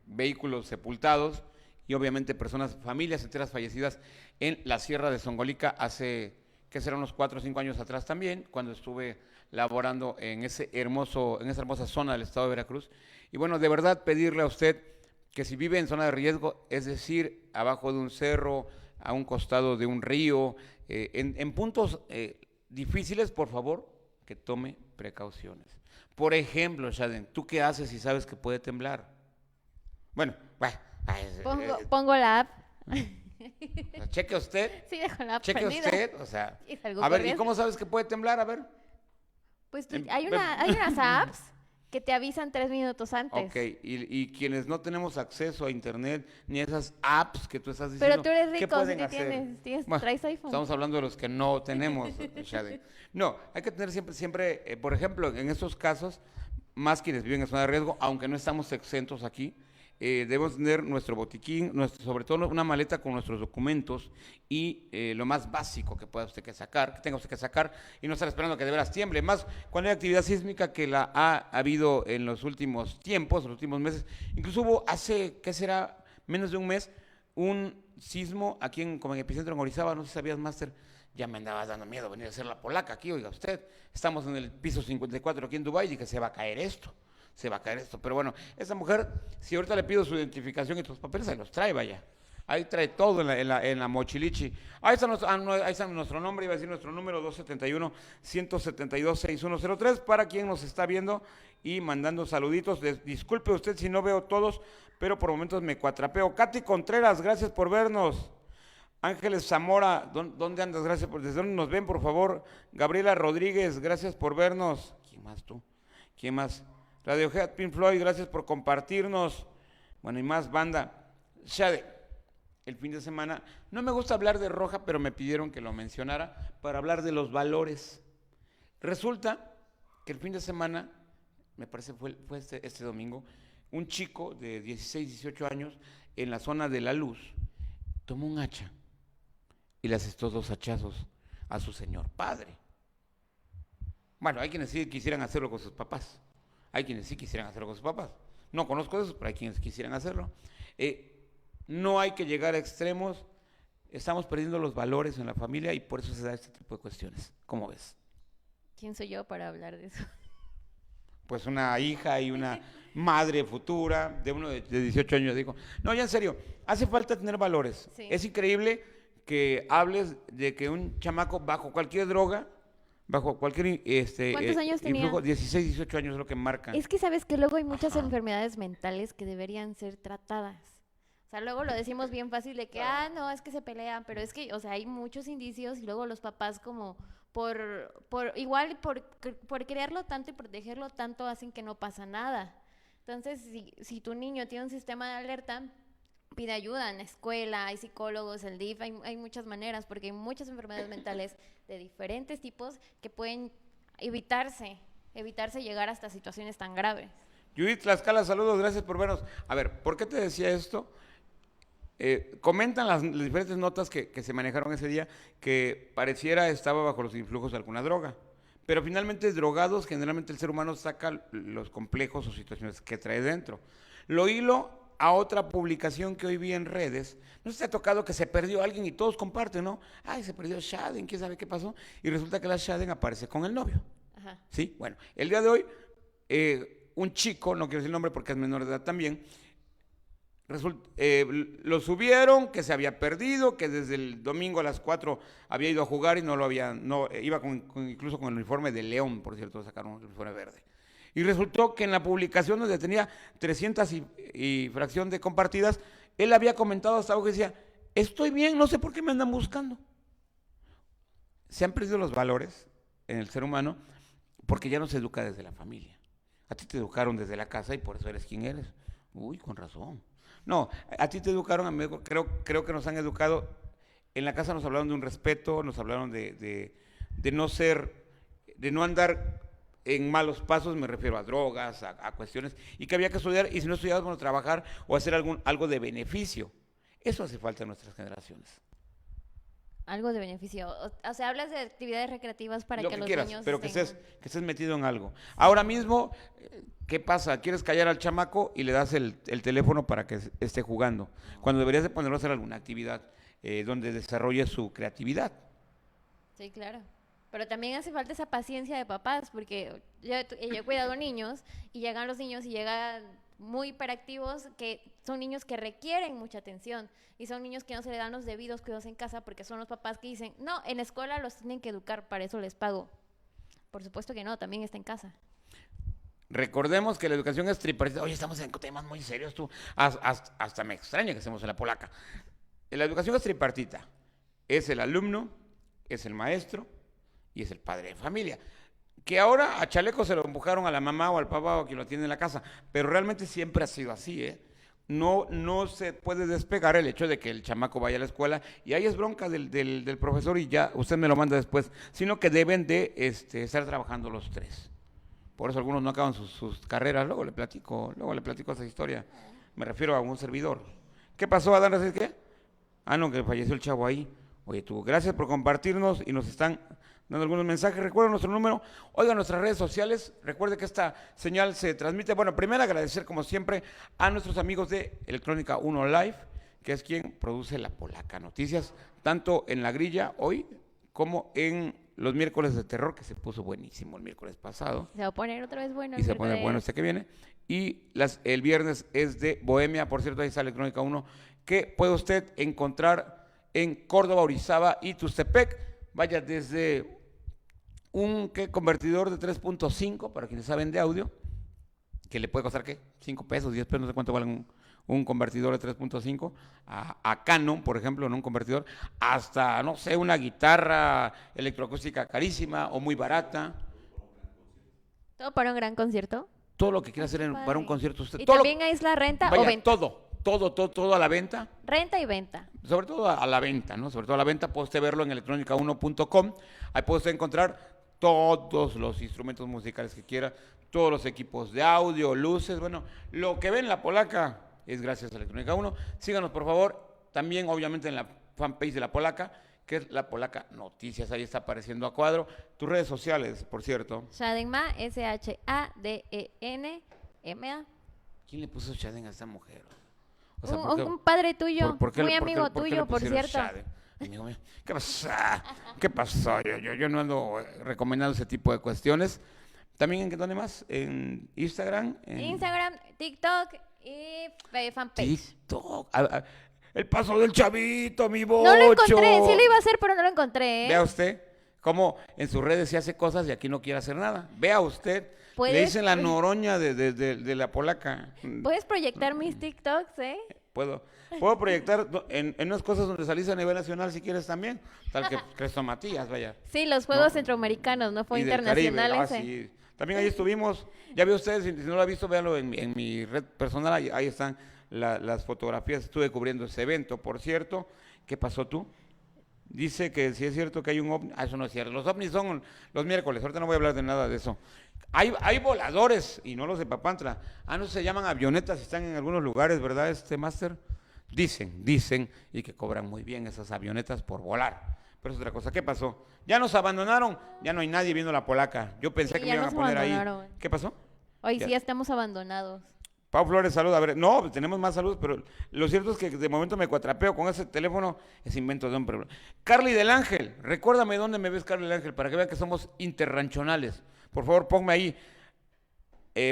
vehículos sepultados y obviamente personas, familias enteras fallecidas en la Sierra de Zongolica hace, que serán unos 4 o 5 años atrás también, cuando estuve laborando en esa hermosa zona del estado de Veracruz. Y bueno, de verdad pedirle a usted que si vive en zona de riesgo, es decir, abajo de un cerro, a un costado de un río, en puntos difíciles, por favor, que tome precauciones. Por ejemplo, Shaden, ¿tú qué haces si sabes que puede temblar? Bueno, Pongo la app. cheque usted, Sí, dejo la app cheque prendida. usted, o sea, Y salgo a ver, ¿y corriendo. cómo sabes que puede temblar? A ver. Pues Em, hay unas apps que te avisan 3 minutos antes. Ok, y quienes no tenemos acceso a internet ni a esas apps que tú estás Pero diciendo, tú eres ¿qué rico, si pueden te hacer? Bueno, traes iPhone. estamos hablando de los que no tenemos, Shaden. No, hay que tener siempre, por ejemplo, en estos casos, más quienes viven en zona de riesgo, aunque no estamos exentos aquí, debemos tener nuestro botiquín, sobre todo una maleta con nuestros documentos y lo más básico que pueda usted que sacar, que tenga usted que sacar y no estar esperando que de veras tiemble. Más cuando hay actividad sísmica que la ha habido en los últimos tiempos, en los últimos meses. Incluso hubo hace, ¿qué será? Menos de un mes, un sismo aquí como en Epicentro en Orizaba, no sé si sabías, Máster. Ya me andaba dando miedo venir a hacer la polaca aquí, oiga usted. Estamos en el piso 54 aquí en Dubái y dije, se va a caer esto. Pero bueno, esa mujer, si ahorita le pido su identificación y sus papeles, se los trae, vaya. Ahí trae todo en la mochilichi. Ahí está nuestro nombre, iba a decir nuestro número, 271-172-6103, para quien nos está viendo y mandando saluditos. Disculpe usted si no veo todos, pero por momentos me cuatrapeo. Katy Contreras, gracias por vernos. Ángeles Zamora, ¿dónde andas? Gracias ¿desde dónde nos ven, por favor? Gabriela Rodríguez, gracias por vernos. ¿Quién más tú? ¿Quién más? Radiohead, Pink Floyd, gracias por compartirnos. Bueno, y más banda. Shade, el fin de semana, no me gusta hablar de Roja, pero me pidieron que lo mencionara para hablar de los valores. Resulta que el fin de semana, me parece fue este domingo, un chico de 16, 18 años en la zona de La Luz tomó un hacha y le asestó 2 hachazos a su señor padre. Bueno, hay quienes sí quisieran hacerlo con sus papás. Hay quienes sí quisieran hacerlo con sus papás. No conozco de esos, pero hay quienes quisieran hacerlo. No hay que llegar a extremos. Estamos perdiendo los valores en la familia y por eso se da este tipo de cuestiones. ¿Cómo ves? ¿Quién soy yo para hablar de eso? Pues una hija y una madre futura de uno de 18 años dijo, no, ya en serio, hace falta tener valores. Sí. Es increíble que hables de que un chamaco bajo cualquier droga, bajo cualquier ¿Cuántos años tenía? influjo, 16, 18 años es lo que marca. Es que sabes que luego hay muchas enfermedades mentales que deberían ser tratadas. O sea, luego lo decimos bien fácil de que, no, es que se pelean, pero es que, o sea, hay muchos indicios y luego los papás como por quererlo tanto y protegerlo tanto hacen que no pasa nada. Entonces, si tu niño tiene un sistema de alerta, pide ayuda en la escuela, hay psicólogos, el DIF, hay muchas maneras, porque hay muchas enfermedades mentales de diferentes tipos que pueden evitarse llegar hasta situaciones tan graves. Judith Tlaxcala, saludos, gracias por vernos. A ver, ¿por qué te decía esto? Comentan las diferentes notas que se manejaron ese día que pareciera estaba bajo los influjos de alguna droga, pero finalmente drogados, generalmente el ser humano saca los complejos o situaciones que trae dentro. Lo hilo a otra publicación que hoy vi en redes. No sé si te ha tocado que se perdió alguien y todos comparten, ¿no? Ay, se perdió Shaden, quién sabe qué pasó, y resulta que la Shaden aparece con el novio. Ajá. Sí, bueno, el día de hoy un chico, no quiero decir el nombre porque es menor de edad también, lo subieron, que se había perdido, que desde el domingo a las 4 había ido a jugar y iba incluso con el uniforme de León, por cierto, sacaron el uniforme verde. Y resultó que en la publicación donde tenía 300 y fracción de compartidas, él había comentado hasta algo que decía, estoy bien, no sé por qué me andan buscando. Se han perdido los valores en el ser humano porque ya no se educa desde la familia. A ti te educaron desde la casa y por eso eres quien eres. Uy, con razón. No, a ti te educaron, amigo, creo que nos han educado, en la casa nos hablaron de un respeto, nos hablaron de no andar en malos pasos, me refiero a drogas, a cuestiones, y que había que estudiar, y si no estudiabas, bueno, trabajar o hacer algo de beneficio. Eso hace falta en nuestras generaciones. Algo de beneficio. O sea, hablas de actividades recreativas para Lo que los quieras, niños pero que tengan... estés metido en algo. Ahora mismo, ¿qué pasa? Quieres callar al chamaco y le das el teléfono para que esté jugando, cuando deberías de ponerlo a hacer alguna actividad donde desarrolle su creatividad. Sí, claro. Pero también hace falta esa paciencia de papás, porque yo he cuidado niños y llegan los niños y llegan muy hiperactivos, que son niños que requieren mucha atención y son niños que no se le dan los debidos cuidados en casa porque son los papás que dicen, no, en la escuela los tienen que educar, para eso les pago. Por supuesto que no, también está en casa. Recordemos que la educación es tripartita. Oye, estamos en temas muy serios tú. Hasta me extraña que estemos en la polaca. La educación es tripartita. Es el alumno, es el maestro y es el padre de familia. Que ahora a Chaleco se lo empujaron a la mamá o al papá o a quien lo tiene en la casa, pero realmente siempre ha sido así, ¿eh? No se puede despegar el hecho de que el chamaco vaya a la escuela y ahí es bronca del profesor y ya usted me lo manda después, sino que deben de estar trabajando los tres. Por eso algunos no acaban sus carreras, luego le platico esa historia. Me refiero a un servidor. ¿Qué pasó, Adán? ¿Sabes qué? Ah, no, que falleció el chavo ahí. Oye, tú, gracias por compartirnos y nos están dando algunos mensajes. Recuerda nuestro número, oiga nuestras redes sociales. Recuerde que esta señal se transmite. Bueno, primero agradecer, como siempre, a nuestros amigos de Electrónica 1 Live, que es quien produce La Polaca Noticias, tanto en La Grilla hoy como en los miércoles de terror, que se puso buenísimo el miércoles pasado. Se va a poner otra vez bueno. Y se pone bueno este que viene. Y el viernes es de Bohemia, por cierto, ahí está Electrónica 1, que puede usted encontrar en Córdoba, Orizaba y Tustepec. Vaya desde un convertidor de 3.5, para quienes saben de audio, que le puede costar, ¿qué? 5 pesos, 10 pesos, no sé cuánto vale un convertidor de 3.5, a Canon, por ejemplo, en un convertidor, hasta, no sé, una guitarra electroacústica carísima o muy barata. ¿Todo para un gran concierto? Todo lo que quiera hacer para un concierto usted. ¿Y todo también es la renta vaya, o venta? todo a la venta. Renta y venta. Sobre todo a la venta, ¿no? Sobre todo a la venta, puede usted verlo en electronica1.com. Ahí puede usted encontrar todos los instrumentos musicales que quiera, todos los equipos de audio, luces. Bueno, lo que ve en La Polaca es gracias a Electrónica 1. Síganos, por favor, también obviamente en la fanpage de La Polaca, que es La Polaca Noticias. Ahí está apareciendo a cuadro. Tus redes sociales, por cierto. Shadenma, Shadenma. ¿Quién le puso Shaden a esta mujer? O Un, ¿por qué- un padre tuyo, por qué muy le- por qué- amigo por qué le tuyo, por pusieron cierto. Shaden? Amigo mío, ¿qué pasó? ¿Qué pasó? Yo no ando recomendando ese tipo de cuestiones. También, ¿en dónde más? En Instagram. En Instagram, TikTok y fanpage. TikTok. El paso del chavito, mi bocho. No lo encontré, sí lo iba a hacer, pero no lo encontré. Vea usted cómo en sus redes se hace cosas y aquí no quiere hacer nada. Vea usted. Le ¿Puedes- dicen la noroña de La Polaca. ¿Puedes proyectar mis TikToks, eh? Puedo proyectar en unas cosas donde salís a nivel nacional si quieres también. Tal que Cresto Matías, vaya. Sí, los Juegos Centroamericanos, no fue Y del Caribe. internacional ese. Sí. También ahí estuvimos. Ya ve ustedes, si no lo ha visto, véanlo en mi red personal. Ahí están las fotografías. Estuve cubriendo ese evento, por cierto. ¿Qué pasó tú? Dice que si es cierto que hay un ovni. Ah, eso no es cierto. Los ovnis son los miércoles. Ahorita no voy a hablar de nada de eso. Hay voladores, y no los de Papantla. No se llaman avionetas y están en algunos lugares, ¿verdad, máster? Dicen, y que cobran muy bien esas avionetas por volar. Pero es otra cosa. ¿Qué pasó? Ya nos abandonaron, ya no hay nadie viendo La Polaca. Yo pensé Sí, que me ya iban a nos poner ahí. abandonaron. ¿Qué pasó? Hoy Ya. sí estamos abandonados. Pau Flores, salud. A ver, no, tenemos más salud, pero lo cierto es que de momento me cuatrapeo con ese teléfono, es invento de hombre. Carly del Ángel, recuérdame dónde me ves, Carly del Ángel, para que vean que somos interranchonales. Por favor, ponme ahí.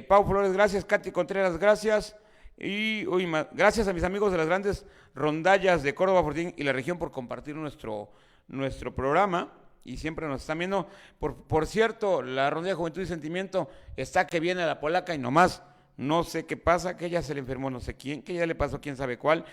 Pau Flores, gracias. Katy Contreras, gracias. Y gracias a mis amigos de las grandes rondallas de Córdoba, Fortín y la región por compartir nuestro programa. Y siempre nos están viendo. Por cierto, la rondalla Juventud y Sentimiento está que viene a La Polaca y nomás. No sé qué pasa, que ella se le enfermó no sé quién, que ya le pasó quién sabe cuál.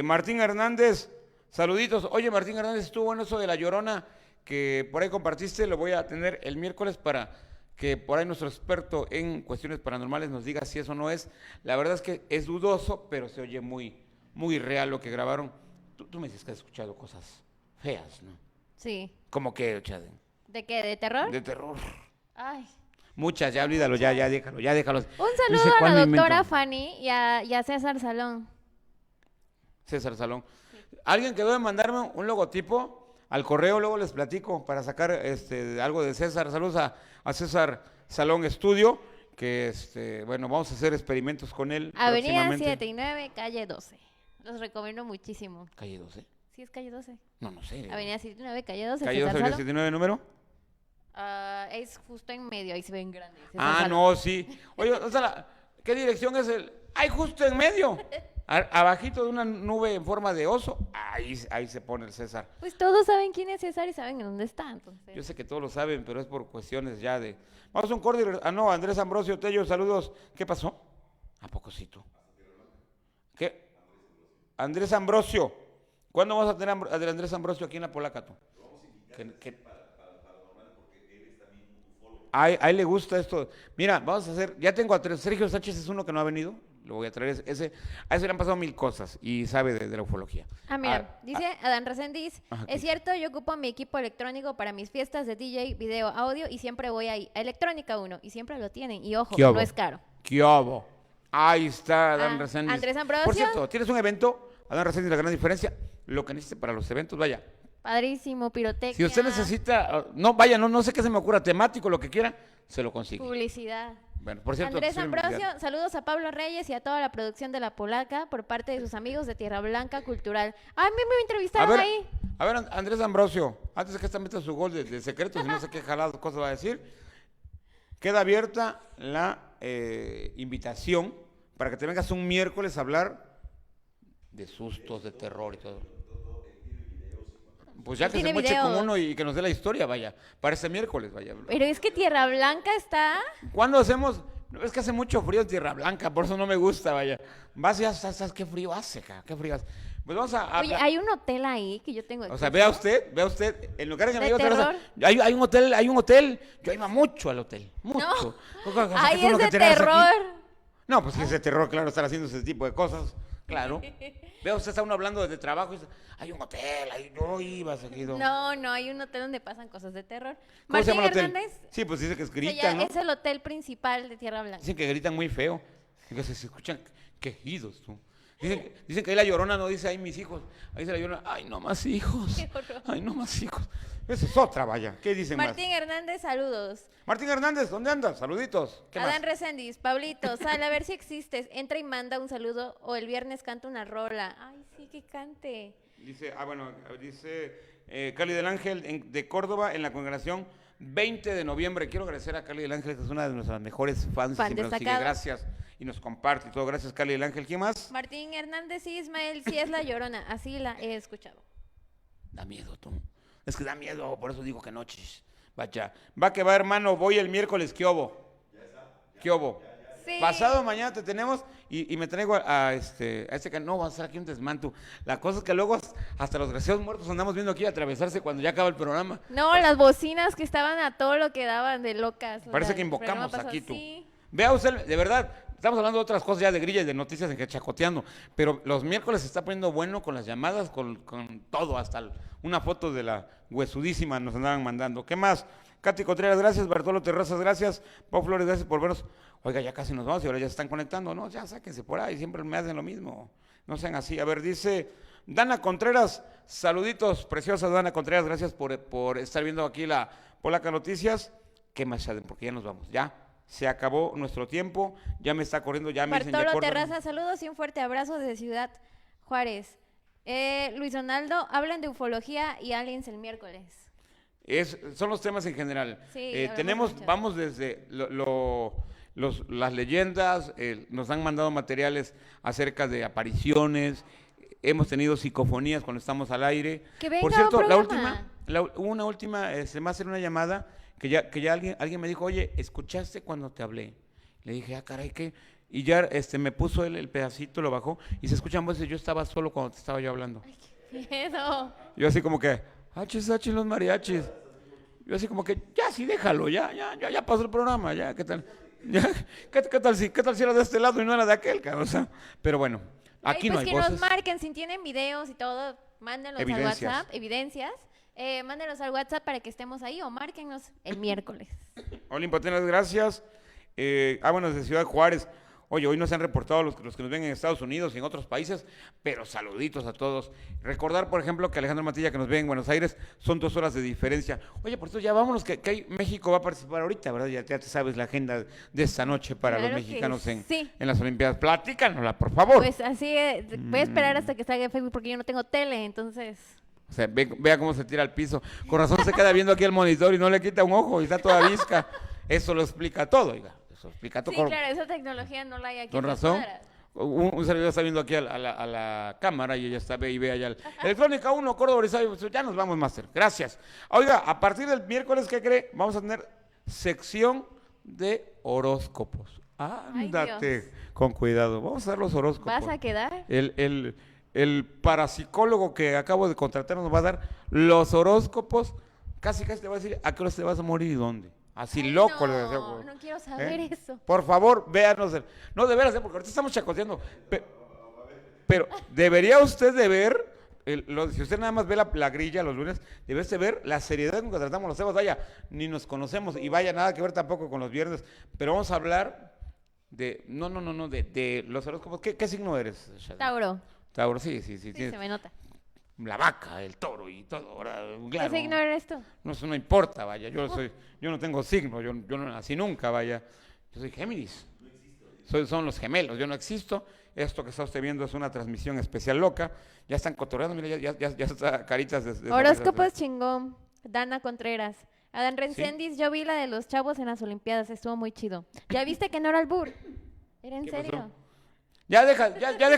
Martín Hernández, saluditos. Oye, Martín Hernández, estuvo bueno eso de La Llorona, que por ahí compartiste, lo voy a tener el miércoles para que por ahí nuestro experto en cuestiones paranormales nos diga si eso no es. La verdad es que es dudoso, pero se oye muy, muy real lo que grabaron. Tú me dices que has escuchado cosas feas, ¿no? Sí. ¿Cómo que, Chaden? ¿De qué? ¿De terror? De terror. Ay. Muchas, ya olvídalo, ya déjalo. Un Dice, saludo a ¿cuál la me doctora invento? Fanny y a César Salón. César Salón. Alguien quedó de mandarme un logotipo al correo, luego les platico para sacar algo de César. Saludos a César Salón Estudio, que bueno, vamos a hacer experimentos con él Avenida próximamente. 7 y 9, calle 12. Los recomiendo muchísimo. Calle 12. Sí, es calle 12. No sé. Avenida 7 y 9, calle 12. Calle 12, César avenida Salón. 79 número. Es justo en medio, ahí se ven grandes. César Ah, Salón. no, sí. Oye, o sea, ¿qué dirección es el? ¡Ay, justo en medio! Abajito de una nube en forma de oso, ahí se pone el César. Pues todos saben quién es César y saben en dónde está. Entonces. Yo sé que todos lo saben, pero es por cuestiones ya de... Vamos a un corte. No, Andrés Ambrosio Tello, saludos. ¿Qué pasó? ¿A poco sí tú? ¿Qué? Andrés Ambrosio. ¿Cuándo vamos a tener a Andrés Ambrosio aquí en La Polaca tú? A él le gusta esto. Mira, vamos a hacer... Ya tengo a Sergio Sánchez, es uno que no ha venido. Lo voy a traer. A ese le han pasado 1000 cosas y sabe de la ufología. Mira, dice Adán Reséndiz, Ajá, ¿qué es cierto, yo ocupo mi equipo electrónico para mis fiestas de DJ, video, audio y siempre voy ahí a Electrónica 1 y siempre lo tienen y ojo, ¿Qué hubo? no es caro. ¿Qué hubo? Ahí está Adán Ah, Reséndiz. Andrés Ambrosio. Por cierto, tienes un evento, Adán Reséndiz, la gran diferencia, lo que necesite para los eventos, vaya. Padrísimo, pirotecnia. Si usted necesita, no, vaya, no sé qué se me ocurra, temático, lo que quiera, se lo consigue. Publicidad. Bueno, por cierto, Andrés sí, Ambrosio, saludos a Pablo Reyes y a toda la producción de La Polaca por parte de sus amigos de Tierra Blanca Cultural. Ay, a mí me a entrevistaron ver, ahí. a ver, Andrés Ambrosio, antes de que esta meta su gol de secretos y no sé qué jalado cosas va a decir, queda abierta la invitación para que te vengas un miércoles a hablar de sustos, de terror y todo. Pues ya que se Tiene moche video. con uno y que nos dé la historia, vaya, para este miércoles, vaya. Pero es que Tierra Blanca está... ¿Cuándo hacemos? No, es que hace mucho frío en Tierra Blanca, por eso no me gusta, vaya. Vas y ya sabes qué frío hace, cara, qué frío hace. Pues vamos a Oye, hay un hotel ahí que yo tengo. o sea, vea usted, en lugar de que me ¿De diga otra cosa, terror? hay un hotel, yo iba mucho al hotel, mucho. O sea, que Ahí tú lo es que de tenías aquí. terror. No, pues sí es de terror, claro, estar haciendo ese tipo de cosas, claro. Vea usted, está uno hablando de trabajo y dice, hay un hotel, ahí yo iba seguido. No, hay un hotel donde pasan cosas de terror. ¿Cómo se Martín llama el hotel? Hernández Sí, pues dice que o sea, gritan, ¿no? es el hotel principal de Tierra Blanca. Dicen que gritan muy feo, que se escuchan quejidos, tú. Dicen que ahí la Llorona no dice, ay, mis hijos. Ahí dice la Llorona, ay, no más hijos. Qué horror. Ay, no más hijos. Esa es otra, vaya. ¿Qué dicen Martín Hernández, saludos. más? Martín Hernández, ¿dónde andas? Saluditos. ¿Qué Adán más? Reséndiz, Pablito, sal a ver si existes. Entra y manda un saludo o el viernes canta una rola. Ay, sí, que cante. Dice, Cali del Ángel de Córdoba en la congregación 20 de noviembre. Quiero agradecer a Cali del Ángel, que es una de nuestras mejores fans. Fan Siempre nos sigue. destacado. Gracias. Y nos comparte y todo. Gracias, Cali del Ángel. ¿Quién más? Martín Hernández y Ismael, sí es la Llorona, así la he escuchado. Da miedo, tú. Es que da miedo, por eso digo que no, chis. Vaya. Va que va, hermano. Voy el miércoles. ¿Qué obo? ¿Qué obo? Sí. Pasado mañana te tenemos y me traigo a este que no va a hacer aquí un desmanto. La cosa es que luego hasta los graciados muertos andamos viendo aquí atravesarse cuando ya acaba el programa. No, las bocinas que estaban a todo lo que daban de locas. Parece la- que el programa invocamos pasado, aquí tú. Sí. Vea usted, de verdad, estamos hablando de otras cosas ya de grilla y de noticias en que chacoteando, pero los miércoles se está poniendo bueno con las llamadas, con todo, hasta una foto de la huesudísima nos andaban mandando. ¿Qué más? Katy Contreras, gracias. Bartolo Terrazas, gracias. Pau Flores, gracias por vernos. Oiga, ya casi nos vamos y ahora ya se están conectando. No, ya sáquense por ahí, siempre me hacen lo mismo. No sean así. A ver, dice Dana Contreras, saluditos, preciosa Dana Contreras, gracias por estar viendo aquí la Polaca Noticias. ¿Qué más, Shaden? Porque ya nos vamos, ya. Se acabó nuestro tiempo, ya me está corriendo, ya me dicen, ya Bartolo córtale. Terraza, saludos y un fuerte abrazo desde Ciudad Juárez. Luis Donaldo, hablan de ufología y aliens el miércoles. Son los temas en general. Sí, hablamos mucho. Vamos desde las leyendas, nos han mandado materiales acerca de apariciones, hemos tenido psicofonías cuando estamos al aire. Que venga Por cierto, un la programa. última, hubo una última, se me va a hacer una llamada que ya alguien me dijo, oye, ¿escuchaste cuando te hablé? Le dije, ah, caray, ¿qué? Y ya me puso el pedacito, lo bajó, y se escuchan voces, yo estaba solo cuando te estaba yo hablando. Miedo. Yo así como que, achis, los mariachis. Yo así como que, ya sí, déjalo, ya pasó el programa, ya, ¿qué tal? Ya, ¿qué tal si era de este lado y no era de aquel, cabrón? O sea, pero bueno, aquí Ay, no pues hay que voces. nos marquen, si tienen videos y todo, mándenlos al Evidencias. WhatsApp, evidencias. Mándenlos al WhatsApp para que estemos ahí o márquennos el miércoles. Olimpo, tenas gracias. Bueno, desde Ciudad Juárez. Oye, hoy nos han reportado los que nos ven en Estados Unidos y en otros países, pero saluditos a todos. Recordar, por ejemplo, que Alejandro Matilla, que nos ve en Buenos Aires, son 2 horas de diferencia. Oye, por eso ya vámonos, que México va a participar ahorita, ¿verdad? Ya te sabes la agenda de esta noche para Claro los que mexicanos sí. en las Olimpiadas. Platícanosla, por favor. Pues así, voy a esperar hasta que salga en Facebook porque yo no tengo tele, entonces... O sea, vea cómo se tira al piso. Con razón se queda viendo aquí el monitor y no le quita un ojo y está toda visca. Eso lo explica todo, oiga. Eso explica todo. Sí, claro, esa tecnología no la hay aquí Con en las razón. cuadras. Un servidor está viendo aquí a la cámara y ella está ve y ve allá. Electrónica 1, Córdoba, Orizario. Ya nos vamos, Master. Gracias. Oiga, a partir del miércoles, ¿qué cree? Vamos a tener sección de horóscopos. Ándate Dios. con cuidado. Vamos a ver los horóscopos. ¿Vas a quedar? El parapsicólogo que acabo de contratar nos va a dar los horóscopos. Casi te va a decir a qué hora te vas a morir y dónde. Así Ay, loco. le no, decía, no quiero saber eso. Por favor, véanos. No, de veras, porque ahorita estamos chacoteando. Pero debería usted de ver, si usted nada más ve la grilla los lunes, debe usted ver la seriedad con que tratamos los temas. Vaya, ni nos conocemos y vaya nada que ver tampoco con los viernes. Pero vamos a hablar de los horóscopos. ¿Qué signo eres, Shade? Tauro. Tauro, sí. Sí, se Tienes me nota. la vaca, el toro y todo. Ahora, claro, ¿Qué signo eres tú? no, eso no importa, vaya. Yo no tengo signo, yo no nací nunca, vaya. Yo soy Géminis. Son los gemelos, yo no existo. Esto que está usted viendo es una transmisión especial loca. Ya están cotorreando, mira, ya está caritas de Horóscopos chingón. Dana Contreras. Adán Rencendis, yo vi la de los chavos en las Olimpiadas, estuvo muy chido. ¿Ya viste que no era albur? ¿Era en ¿Qué serio? pasó? Ya deja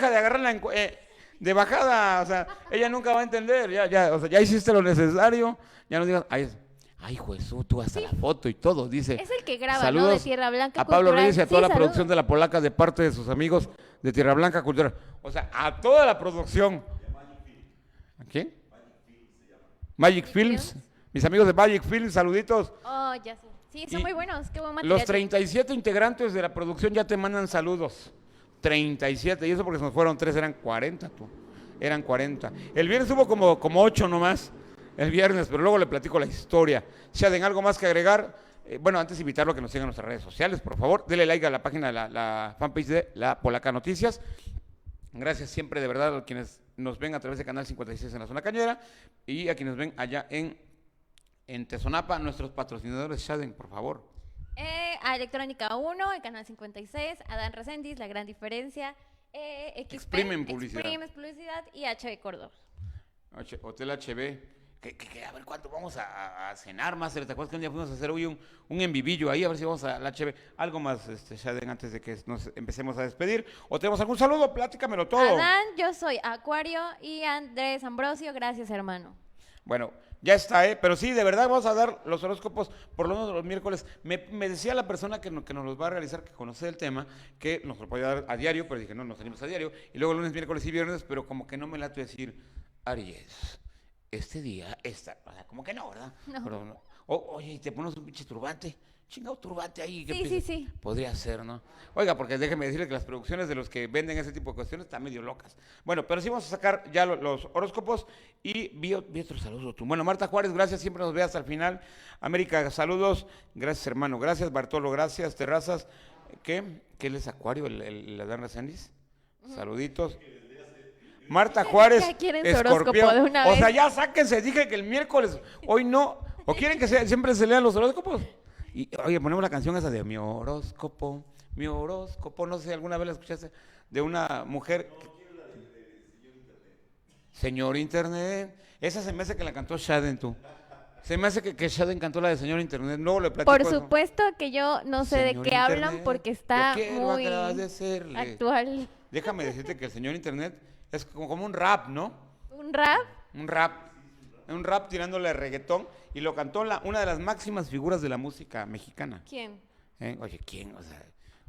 de agarrarla de bajada, o sea, ella nunca va a entender, o sea, ya hiciste lo necesario, ya no digas, ay, Jesús, tú hasta la foto y todo, dice. Es el que graba, Saludos ¿no? De Tierra Blanca a Pablo Cultural. Reyes y a toda Sí, la saludos. producción de La Polaca de parte de sus amigos de Tierra Blanca Cultural. O sea, a toda la producción. ¿A quién? Magic Films. Mis amigos de Magic Films, saluditos. Oh, ya sé. Sí, son Y muy buenos, qué buen material. Los 37 integrantes de la producción ya te mandan saludos. 37, y eso porque se nos fueron 3, eran 40, tú. Eran 40. El viernes hubo como 8 nomás, el viernes, pero luego le platico la historia. Shaden, ¿algo más que agregar? Bueno, antes invitarlo a que nos sigan en nuestras redes sociales, por favor. Dele like a la página, la fanpage de La Polaca Noticias. Gracias siempre, de verdad, a quienes nos ven a través de Canal 56 en la zona cañera y a quienes ven allá en Tezonapa, nuestros patrocinadores. Shaden, por favor. A Electrónica 1, el Canal 56, Adán Reséndiz, La Gran Diferencia, XP, Exprimen Publicidad. Exprimen Publicidad y HB Córdoba. Hotel HB. A ver cuándo vamos a cenar más. ¿Te acuerdas que un día fuimos a hacer hoy un en vivillo ahí? A ver si vamos al HB. Algo más, Shaden, antes de que nos empecemos a despedir. ¿O tenemos algún saludo? Platícamelo todo. Adán, yo soy Acuario y Andrés Ambrosio, gracias hermano. Bueno, ya está, pero sí, de verdad vamos a dar los horóscopos por lo menos los miércoles. Me decía la persona que nos los va a realizar, que conoce el tema, que nos lo podía dar a diario, pero dije, no, nos salimos a diario. Y luego lunes, miércoles y viernes, pero como que no me late decir, Aries, este día, o sea, como que no, ¿verdad? No. Pero no. Oye, ¿y te pones un pinche turbante? Chingado turbante ahí. Sí. Podría ser, ¿no? Oiga, porque déjeme decirle que las producciones de los que venden ese tipo de cuestiones están medio locas. Bueno, pero sí vamos a sacar ya los horóscopos y vi otro saludo tú. Bueno, Marta Juárez, gracias, siempre nos ve hasta el final. América, saludos. Gracias, hermano. Gracias, Bartolo, gracias. Terrazas. ¿Qué? ¿Qué él es Acuario, el Adán Reséndiz? Saluditos. Marta Juárez, Ya quieren su horóscopo Escorpión. de una O sea, vez. ya sáquense, dije que el miércoles, hoy no. ¿O quieren que siempre se lean los horóscopos? Y, oye, ponemos la canción esa de mi horóscopo, no sé si alguna vez la escuchaste, de una mujer. Señor Internet. Esa se me hace que la cantó Shaden, tú. Se me hace que Shaden cantó la de Señor Internet. Luego le platico Por eso. supuesto que yo no sé Señor de qué hablan Internet, porque está yo quiero muy agradecerle. actual. Déjame decirte que el Señor Internet es como un rap, ¿no? ¿Un rap? Un rap tirándole a reggaetón y lo cantó una de las máximas figuras de la música mexicana. ¿Quién? Oye, ¿quién? O sea,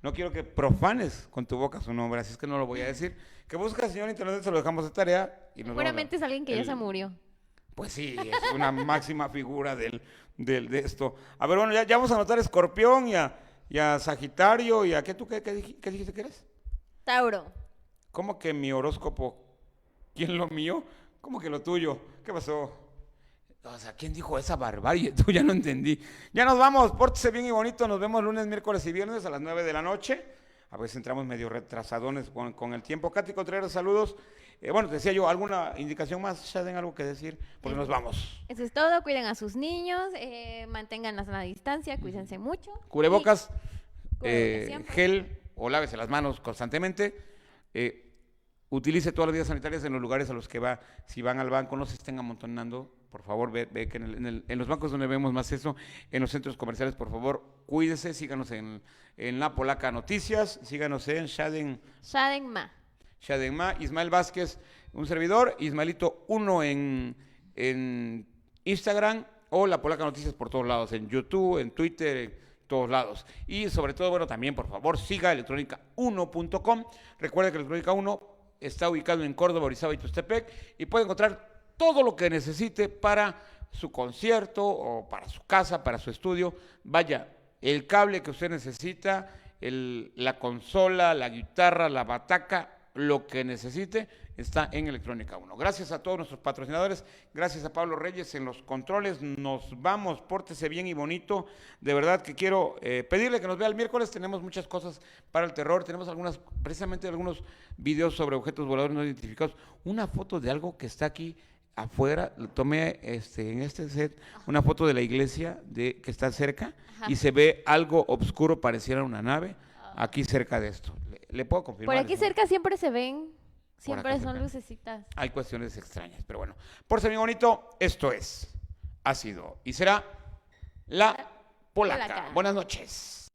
no quiero que profanes con tu boca su nombre, así es que no lo voy a decir. Que busca al señor Internet, se lo dejamos de tarea. Y nos Seguramente es vamos alguien que ya se murió. Pues sí, es una máxima figura de esto. A ver, bueno, ya vamos a anotar a Escorpión y a Sagitario y a ¿qué dijiste que eres? Tauro. ¿Cómo que mi horóscopo? ¿Quién lo mío? ¿Cómo que lo tuyo? ¿Qué pasó? O sea, ¿quién dijo esa barbarie? Tú ya no entendí. Ya nos vamos, pórtese bien y bonito. Nos vemos lunes, miércoles y viernes a las 9 de la noche. A veces entramos medio retrasadones con el tiempo. Katy Contreras, saludos. Bueno, te decía yo, ¿alguna indicación más? ¿Shaden algo que decir? Porque nos vamos. Eso es todo, cuiden a sus niños, mantengan la sana distancia, cuídense mucho. Cubrebocas, Cubrebocas siempre. gel o lávese las manos constantemente. Utilice todas las medidas sanitarias en los lugares a los que va. Si van al banco, no se estén amontonando. Por favor, ve que en los bancos donde vemos más eso, en los centros comerciales, por favor, cuídese. Síganos en La Polaca Noticias. Síganos en Shaden Ma, Ismael Vázquez, un servidor. Ismaelito 1 en Instagram o La Polaca Noticias por todos lados. En YouTube, en Twitter, en todos lados. Y sobre todo, bueno, también, por favor, siga electronica1.com. Recuerde que Electrónica 1 está ubicado en Córdoba, Orizaba y Tuxtepec y puede encontrar todo lo que necesite para su concierto o para su casa, para su estudio. Vaya, el cable que usted necesita, la consola, la guitarra, la bataca, lo que necesite está en Electrónica 1. Gracias a todos nuestros patrocinadores, gracias a Pablo Reyes en los controles. Nos vamos, pórtese bien y bonito. De verdad que quiero pedirle que nos vea el miércoles. Tenemos muchas cosas para el terror. Tenemos precisamente algunos videos sobre objetos voladores no identificados. Una foto de algo que está aquí afuera, lo tomé en este set, una foto de la iglesia que está cerca. Ajá. Y se ve algo oscuro, pareciera una nave, aquí cerca de esto. Le puedo confirmar. Por aquí cerca siempre se ven, siempre son cerca lucecitas. Hay cuestiones extrañas, pero bueno. Por ser bien bonito, esto ha sido y será La Polaca. Buenas noches.